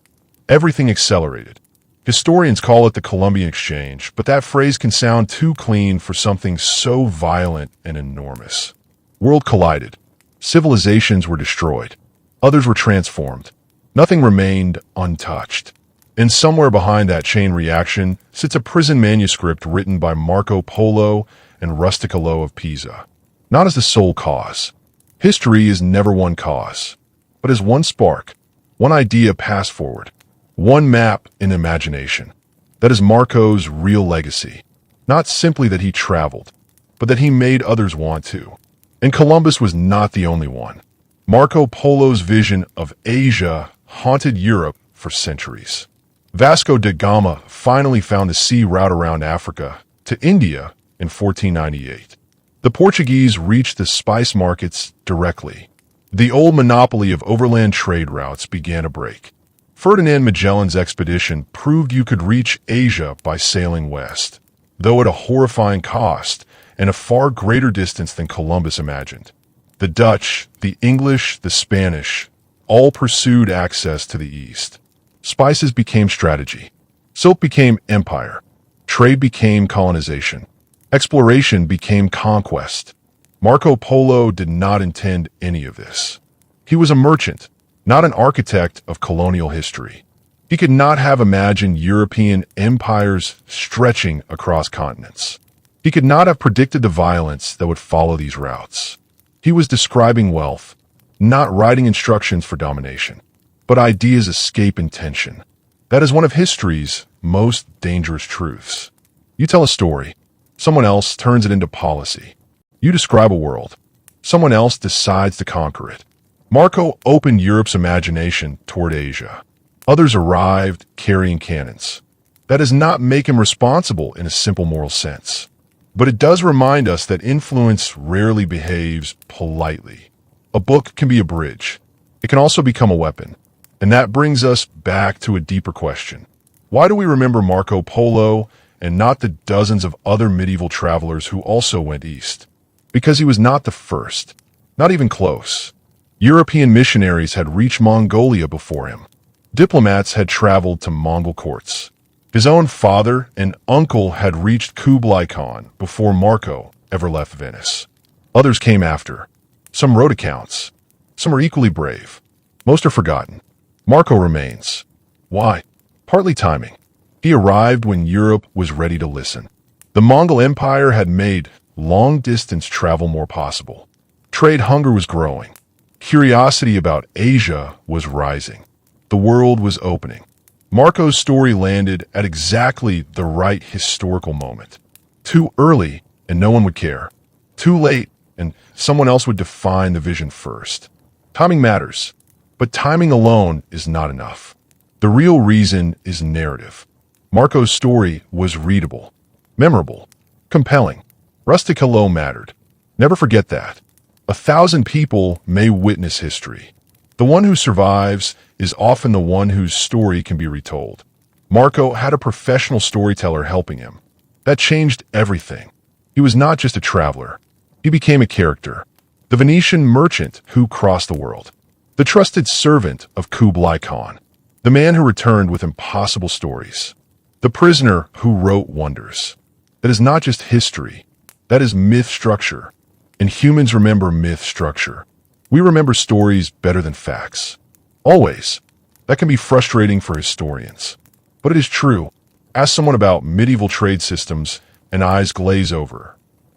Speaker 1: Everything accelerated. Historians call it the Columbian Exchange, but that phrase can sound too clean for something so violent and enormous. World collided. Civilizations were destroyed. Others were transformed. Nothing remained untouched. And somewhere behind that chain reaction sits a prison manuscript written by Marco Polo and Rusticolo of Pisa. Not as the sole cause. History is never one cause, but as one spark, one idea passed forward, one map in imagination. That is Marco's real legacy. Not simply that he traveled, but that he made others want to. And Columbus was not the only one. Marco Polo's vision of Asia haunted Europe for centuries. Vasco da Gama finally found the sea route around Africa to India in 1498. The Portuguese reached the spice markets directly. The old monopoly of overland trade routes began to break. Ferdinand Magellan's expedition proved you could reach Asia by sailing west, though at a horrifying cost and a far greater distance than Columbus imagined. The Dutch, the English, the Spanish, all pursued access to the east. Spices became strategy. Silk became empire. Trade became colonization. Exploration became conquest. Marco Polo did not intend any of this. He was a merchant, not an architect of colonial history. He could not have imagined European empires stretching across continents. He could not have predicted the violence that would follow these routes. He was describing wealth, not writing instructions for domination, but ideas escape intention. That is one of history's most dangerous truths. You tell a story, someone else turns it into policy. You describe a world, someone else decides to conquer it. Marco opened Europe's imagination toward Asia. Others arrived carrying cannons. That does not make him responsible in a simple moral sense. But it does remind us that influence rarely behaves politely. A book can be a bridge. It can also become a weapon. And that brings us back to a deeper question. Why do we remember Marco Polo and not the dozens of other medieval travelers who also went east? Because he was not the first. Not even close. European missionaries had reached Mongolia before him. Diplomats had traveled to Mongol courts. His own father and uncle had reached Kublai Khan before Marco ever left Venice. Others came after. Some wrote accounts. Some are equally brave. Most are forgotten. Marco remains. Why? Partly timing. He arrived when Europe was ready to listen. The Mongol Empire had made long-distance travel more possible. Trade hunger was growing. Curiosity about Asia was rising. The world was opening. Marco's story landed at exactly the right historical moment. Too early, and no one would care. Too late, and someone else would define the vision first. Timing matters, but timing alone is not enough. The real reason is narrative. Marco's story was readable, memorable, compelling. Rusticolo mattered. Never forget that. 1,000 people may witness history. The one who survives is often the one whose story can be retold. Marco had a professional storyteller helping him. That changed everything. He was not just a traveler. He became a character. The Venetian merchant who crossed the world. The trusted servant of Kublai Khan. The man who returned with impossible stories. The prisoner who wrote wonders. That is not just history. That is myth structure. And humans remember myth structure. We remember stories better than facts. Always. That can be frustrating for historians. But it is true. Ask someone about medieval trade systems and eyes glaze over.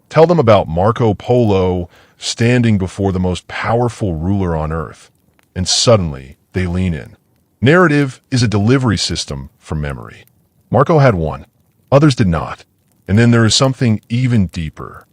Speaker 1: Tell them about Marco Polo standing before the most powerful ruler on earth. And suddenly, they lean in. Narrative is a delivery system for memory. Marco had one. Others did not. And then there is something even deeper.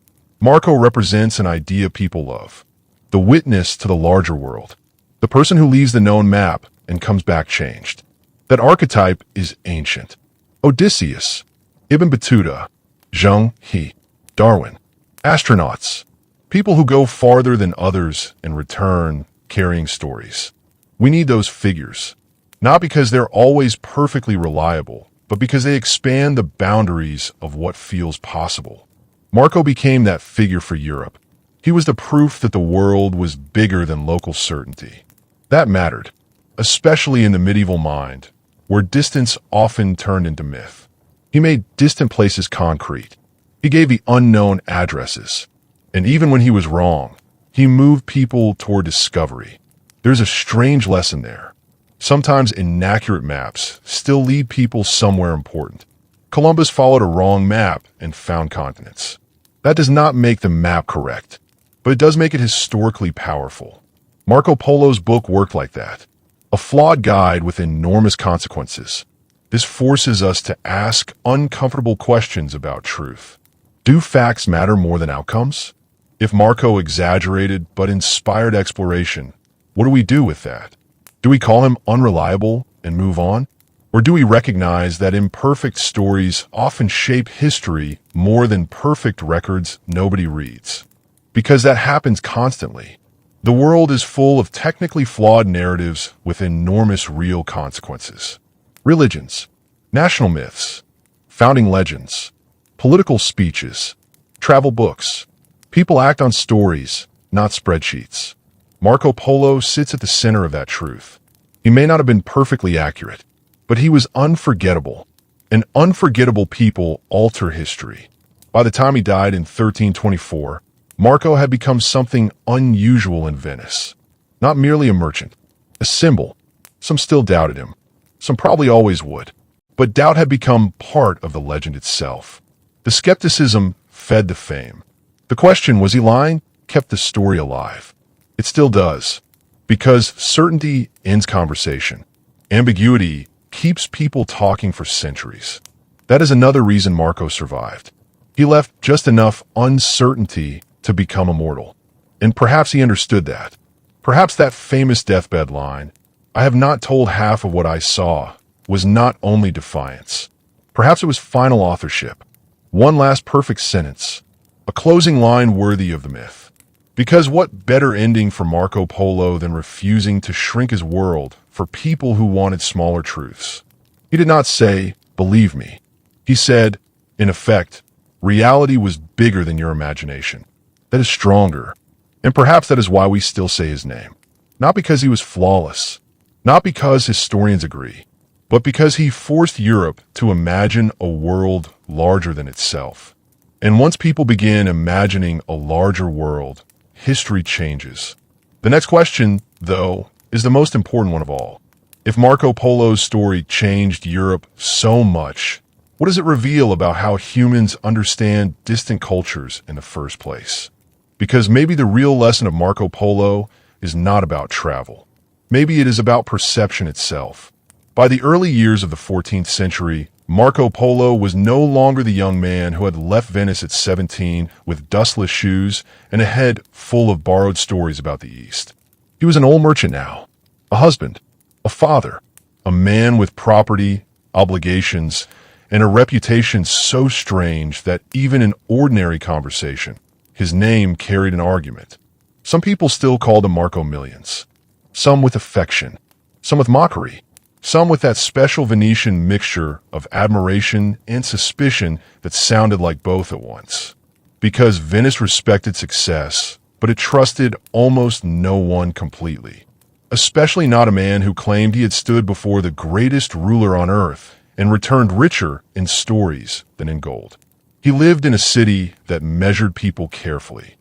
Speaker 1: Marco represents an idea people love, the witness to the larger world, the person who leaves the known map and comes back changed. That archetype is ancient. Odysseus, Ibn Battuta, Zheng He, Darwin, astronauts, people who go farther than others and return carrying stories. We need those figures, not because they're always perfectly reliable, but because they expand the boundaries of what feels possible. Marco became that figure for Europe. He was the proof that the world was bigger than local certainty. That mattered, especially in the medieval mind, where distance often turned into myth. He made distant places concrete. He gave the unknown addresses. And even when he was wrong, he moved people toward discovery. There's a strange lesson there. Sometimes inaccurate maps still lead people somewhere important. Columbus followed a wrong map and found continents. That does not make the map correct, but it does make it historically powerful. Marco Polo's book worked like that. A flawed guide with enormous consequences. This forces us to ask uncomfortable questions about truth. Do facts matter more than outcomes? If Marco exaggerated but inspired exploration, what do we do with that? Do we call him unreliable and move on? Or do we recognize that imperfect stories often shape history more than perfect records nobody reads? Because that happens constantly. The world is full of technically flawed narratives with enormous real consequences. Religions, national myths, founding legends, political speeches, travel books. People act on stories, not spreadsheets. Marco Polo sits at the center of that truth. He may not have been perfectly accurate, but he was unforgettable, and unforgettable people alter history. By the time he died in 1324, Marco had become something unusual in Venice. Not merely a merchant, a symbol. Some still doubted him. Some probably always would. But doubt had become part of the legend itself. The skepticism fed the fame. The question, was he lying, kept the story alive. It still does. Because certainty ends conversation. Ambiguity keeps people talking for centuries. That is another reason Marco survived. He left just enough uncertainty to become immortal. And perhaps he understood that. Perhaps that famous deathbed line, "I have not told half of what I saw," was not only defiance. Perhaps it was final authorship. One last perfect sentence. A closing line worthy of the myth. Because what better ending for Marco Polo than refusing to shrink his world for people who wanted smaller truths? He did not say, "Believe me." He said, in effect, reality was bigger than your imagination. That is stronger. And perhaps that is why we still say his name. Not because he was flawless. Not because historians agree. But because he forced Europe to imagine a world larger than itself. And once people begin imagining a larger world, history changes. The next question, though, is the most important one of all. If Marco Polo's story changed Europe so much, what does it reveal about how humans understand distant cultures in the first place? Because maybe the real lesson of Marco Polo is not about travel. Maybe it is about perception itself. By the early years of the 14th century, Marco Polo was no longer the young man who had left Venice at 17 with dustless shoes and a head full of borrowed stories about the East. He was an old merchant now, a husband, a father, a man with property, obligations, and a reputation so strange that even in ordinary conversation, his name carried an argument. Some people still called him Marco Millions. Some with affection, some with mockery, some with that special Venetian mixture of admiration and suspicion that sounded like both at once. Because Venice respected success, but it trusted almost no one completely. Especially not a man who claimed he had stood before the greatest ruler on earth and returned richer in stories than in gold. He lived in a city that measured people carefully.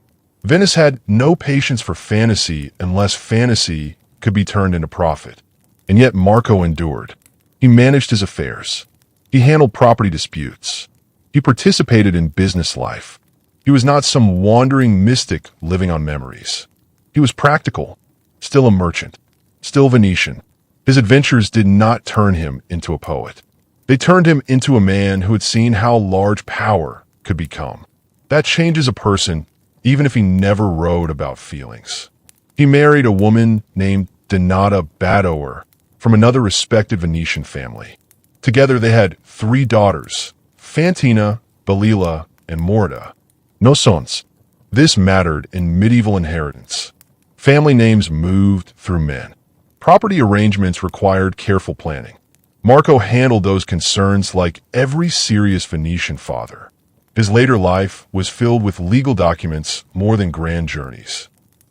Speaker 1: Venice had no patience for fantasy unless fantasy could be turned into profit. And yet Marco endured. He managed his affairs. He handled property disputes. He participated in business life. He was not some wandering mystic living on memories. He was practical, still a merchant, still Venetian. His adventures did not turn him into a poet. They turned him into a man who had seen how large power could become. That changes a person even if he never wrote about feelings. He married a woman named Donata Badoer from another respected Venetian family. Together they had 3 daughters, Fantina, Balila, and Morda. No sons. This mattered in medieval inheritance. Family names moved through men. Property arrangements required careful planning. Marco handled those concerns like every serious Venetian father. His later life was filled with legal documents more than grand journeys.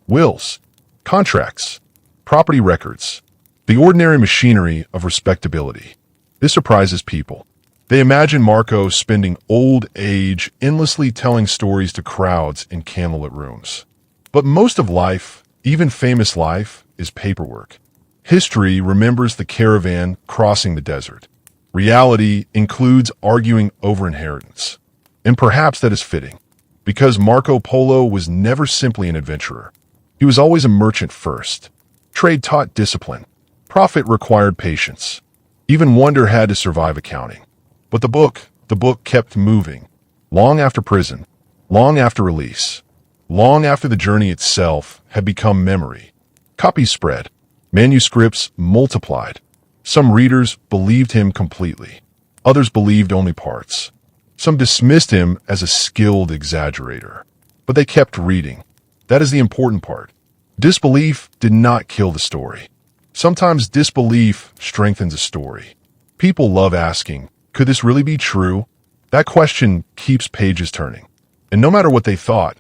Speaker 1: Wills, contracts, property records, the ordinary machinery of respectability. This surprises people. They imagine Marco spending old age endlessly telling stories to crowds in candlelit rooms. But most of life, even famous life, is paperwork. History remembers the caravan crossing the desert. Reality includes arguing over inheritance. And perhaps that is fitting, because Marco Polo was never simply an adventurer. He was always a merchant first. Trade taught discipline. Profit required patience. Even wonder had to survive accounting. But the book kept moving. Long after prison, long after release, long after the journey itself had become memory. Copies spread. Manuscripts multiplied. Some readers believed him completely. Others believed only parts. Some dismissed him as a skilled exaggerator. But they kept reading. That is the important part. Disbelief did not kill the story. Sometimes disbelief strengthens a story. People love asking, could this really be true? That question keeps pages turning. And no matter what they thought,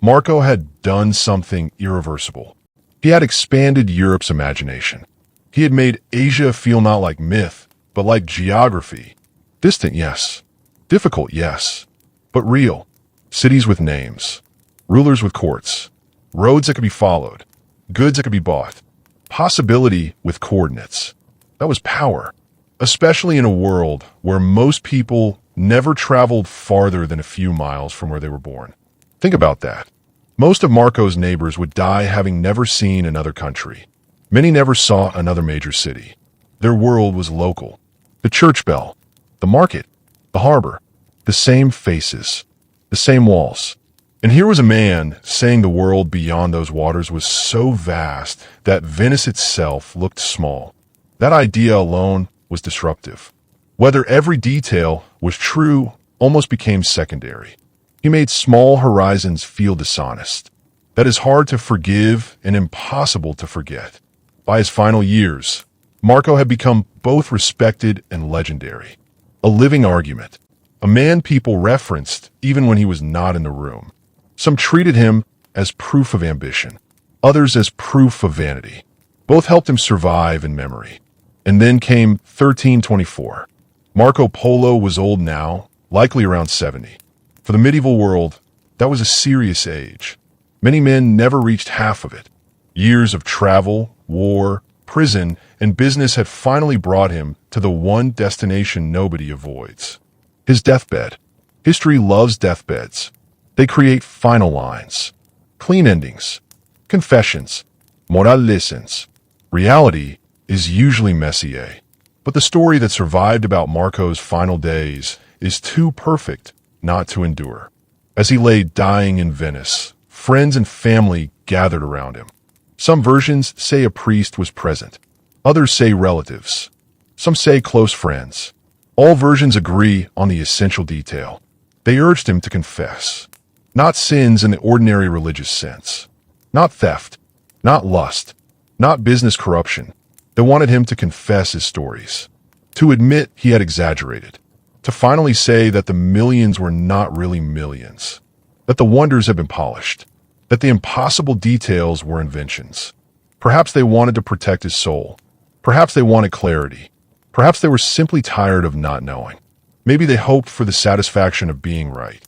Speaker 1: Marco had done something irreversible. He had expanded Europe's imagination. He had made Asia feel not like myth, but like geography. Distant, yes. Difficult, yes. But real. Cities with names. Rulers with courts. Roads that could be followed. Goods that could be bought. Possibility with coordinates. That was power. Especially in a world where most people never traveled farther than a few miles from where they were born. Think about that. Most of Marco's neighbors would die having never seen another country. Many never saw another major city. Their world was local. The church bell, the market, the harbor, the same faces, the same walls. And here was a man saying the world beyond those waters was so vast that Venice itself looked small. That idea alone was disruptive. Whether every detail was true almost became secondary. He made small horizons feel dishonest. That is hard to forgive and impossible to forget. By his final years, Marco had become both respected and legendary. A living argument. A man people referenced even when he was not in the room. Some treated him as proof of ambition. Others as proof of vanity. Both helped him survive in memory. And then came 1324. Marco Polo was old now, likely around 70. For the medieval world, that was a serious age. Many men never reached half of it. Years of travel, war, prison, and business had finally brought him to the one destination nobody avoids. His deathbed. History loves deathbeds. They create final lines, clean endings, confessions, moral lessons. Reality is usually messier. But the story that survived about Marco's final days is too perfect not to endure. As he lay dying in Venice, friends and family gathered around him. Some versions say a priest was present. Others say relatives. Some say close friends. All versions agree on the essential detail. They urged him to confess. Not sins in the ordinary religious sense. Not theft. Not lust. Not business corruption. They wanted him to confess his stories. To admit he had exaggerated. To finally say that the millions were not really millions. That the wonders had been polished. That the impossible details were inventions. Perhaps they wanted to protect his soul. Perhaps they wanted clarity. Perhaps they were simply tired of not knowing. Maybe they hoped for the satisfaction of being right.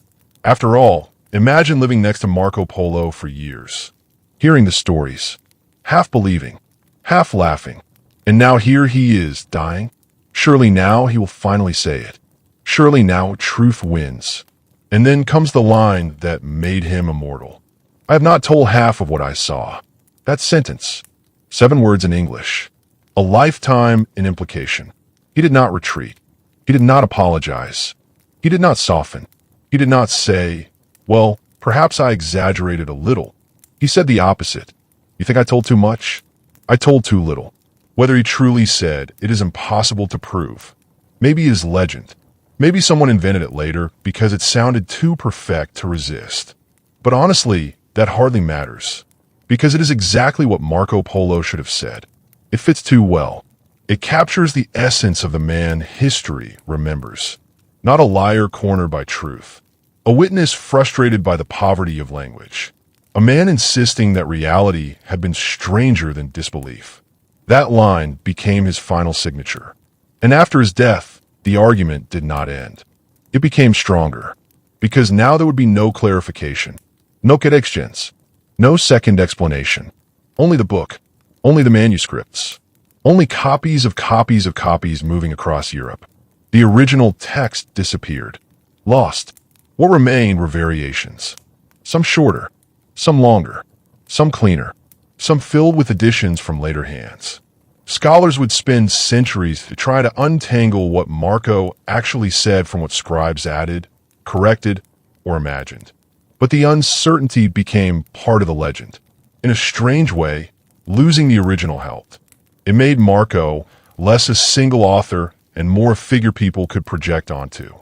Speaker 1: After all, imagine living next to Marco Polo for years. Hearing the stories. Half believing. Half laughing. And now here he is, dying. Surely now he will finally say it. Surely now truth wins. And then comes the line that made him immortal. I have not told half of what I saw. That sentence. 7 words in English. A lifetime in implication. He did not retreat. He did not apologize. He did not soften. He did not say, well, Perhaps I exaggerated a little. He said the opposite. You think I told too much? I told too little. Whether he truly said it is impossible to prove. Maybe his legend. Maybe someone invented it later because it sounded too perfect to resist. But honestly, that hardly matters. Because it is exactly what Marco Polo should have said. It fits too well. It captures the essence of the man history remembers. Not a liar cornered by truth. A witness frustrated by the poverty of language. A man insisting that reality had been stranger than disbelief. That line became his final signature. And after his death, the argument did not end. It became stronger. Because now there would be no clarification. No corrections. No second explanation. Only the book. Only the manuscripts. Only copies of copies of copies moving across Europe. The original text disappeared. Lost. What remained were variations. Some shorter. Some longer. Some cleaner. Some filled with additions from later hands. Scholars would spend centuries to try to untangle what Marco actually said from what scribes added, corrected, or imagined. But the uncertainty became part of the legend. In a strange way, losing the original helped. It made Marco less a single author and more a figure people could project onto.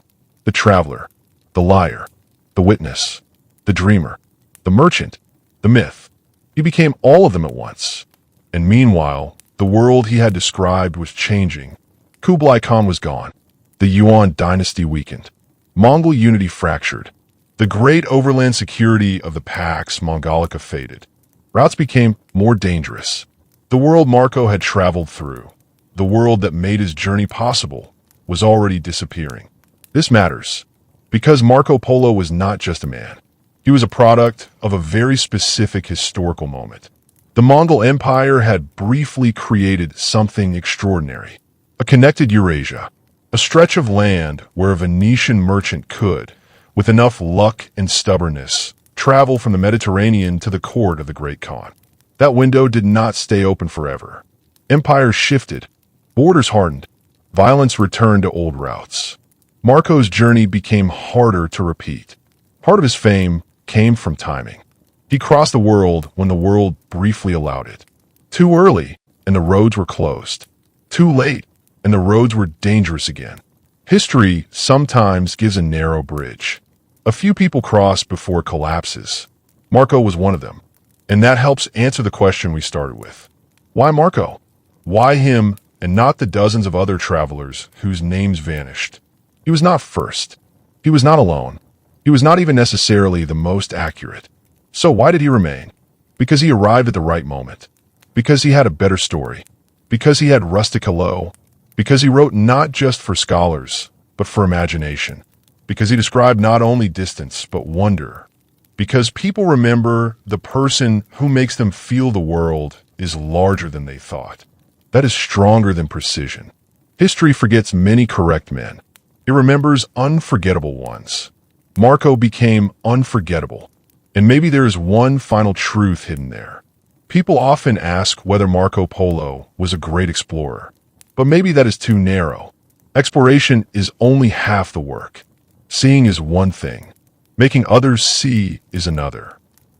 Speaker 1: The traveler, the liar, the witness, the dreamer, the merchant, the myth. He became all of them at once. And meanwhile, the world he had described was changing. Kublai Khan was gone. The Yuan dynasty weakened. Mongol unity fractured. The great overland security of the Pax Mongolica faded. Routes became more dangerous. The world Marco had traveled through, the world that made his journey possible, was already disappearing. This matters, because Marco Polo was not just a man. He was a product of a very specific historical moment. The Mongol Empire had briefly created something extraordinary. A connected Eurasia, a stretch of land where a Venetian merchant could, with enough luck and stubbornness, travel from the Mediterranean to the court of the Great Khan. That window did not stay open forever. Empires shifted, borders hardened, violence returned to old routes. Marco's journey became harder to repeat. Part of his fame came from timing. He crossed the world when the world briefly allowed it. Too early, and the roads were closed. Too late, and the roads were dangerous again. History sometimes gives a narrow bridge. A few people cross before it collapses. Marco was one of them. And that helps answer the question we started with. Why Marco? Why him and not the dozens of other travelers whose names vanished? He was not first. He was not alone. He was not even necessarily the most accurate. So why did he remain? Because he arrived at the right moment. Because he had a better story. Because he had rustic hello. Because he wrote not just for scholars, but for imagination. Because he described not only distance, but wonder. Because people remember the person who makes them feel the world is larger than they thought. That is stronger than precision. History forgets many correct men. It remembers unforgettable ones. Marco became unforgettable. And maybe there is one final truth hidden there. People often ask whether Marco Polo was a great explorer. But maybe that is too narrow. Exploration is only half the work. Seeing is one thing. Making others see is another.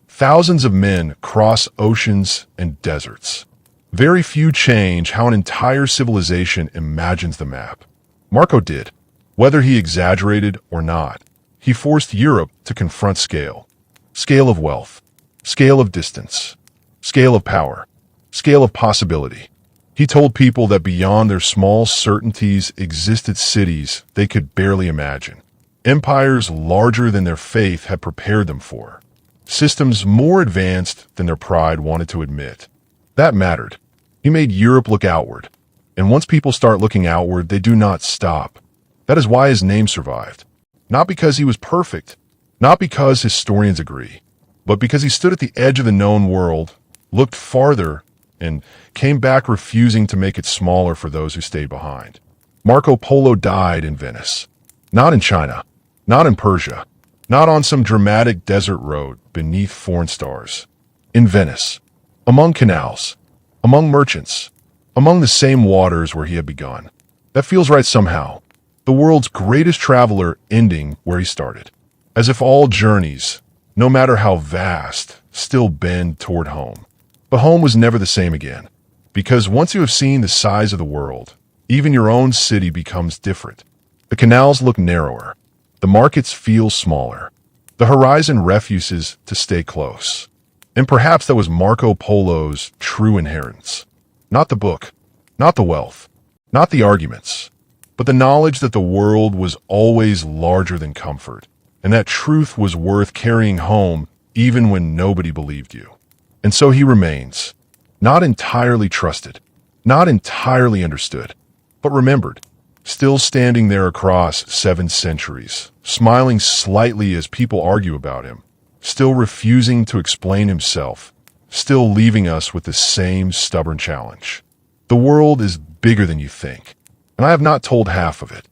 Speaker 1: Thousands of men cross oceans and deserts. Very few change how an entire civilization imagines the map. Marco did. Whether he exaggerated or not, he forced Europe to confront scale. Scale of wealth. Scale of distance. Scale of power. Scale of possibility. He told people that beyond their small certainties existed cities they could barely imagine. Empires larger than their faith had prepared them for. Systems more advanced than their pride wanted to admit. That mattered. He made Europe look outward. And once people start looking outward, they do not stop. That is why his name survived. Not because he was perfect. Not because historians agree. But because he stood at the edge of the known world, looked farther, and came back refusing to make it smaller for those who stayed behind. Marco Polo died in Venice. Not in China. Not in Persia. Not on some dramatic desert road beneath foreign stars. In Venice. Among canals. Among merchants. Among the same waters where he had begun. That feels right somehow. The world's greatest traveler ending where he started. As if all journeys, no matter how vast, still bend toward home. But home was never the same again, because once you have seen the size of the world, even your own city becomes different. The canals look narrower, the markets feel smaller, the horizon refuses to stay close. And perhaps that was Marco Polo's true inheritance. Not the book, not the wealth, not the arguments, but the knowledge that the world was always larger than comfort, and that truth was worth carrying home even when nobody believed you. And so he remains, not entirely trusted, not entirely understood, but remembered, still standing there across 7 centuries, smiling slightly as people argue about him, still refusing to explain himself, still leaving us with the same stubborn challenge. The world is bigger than you think, and I have not told half of it.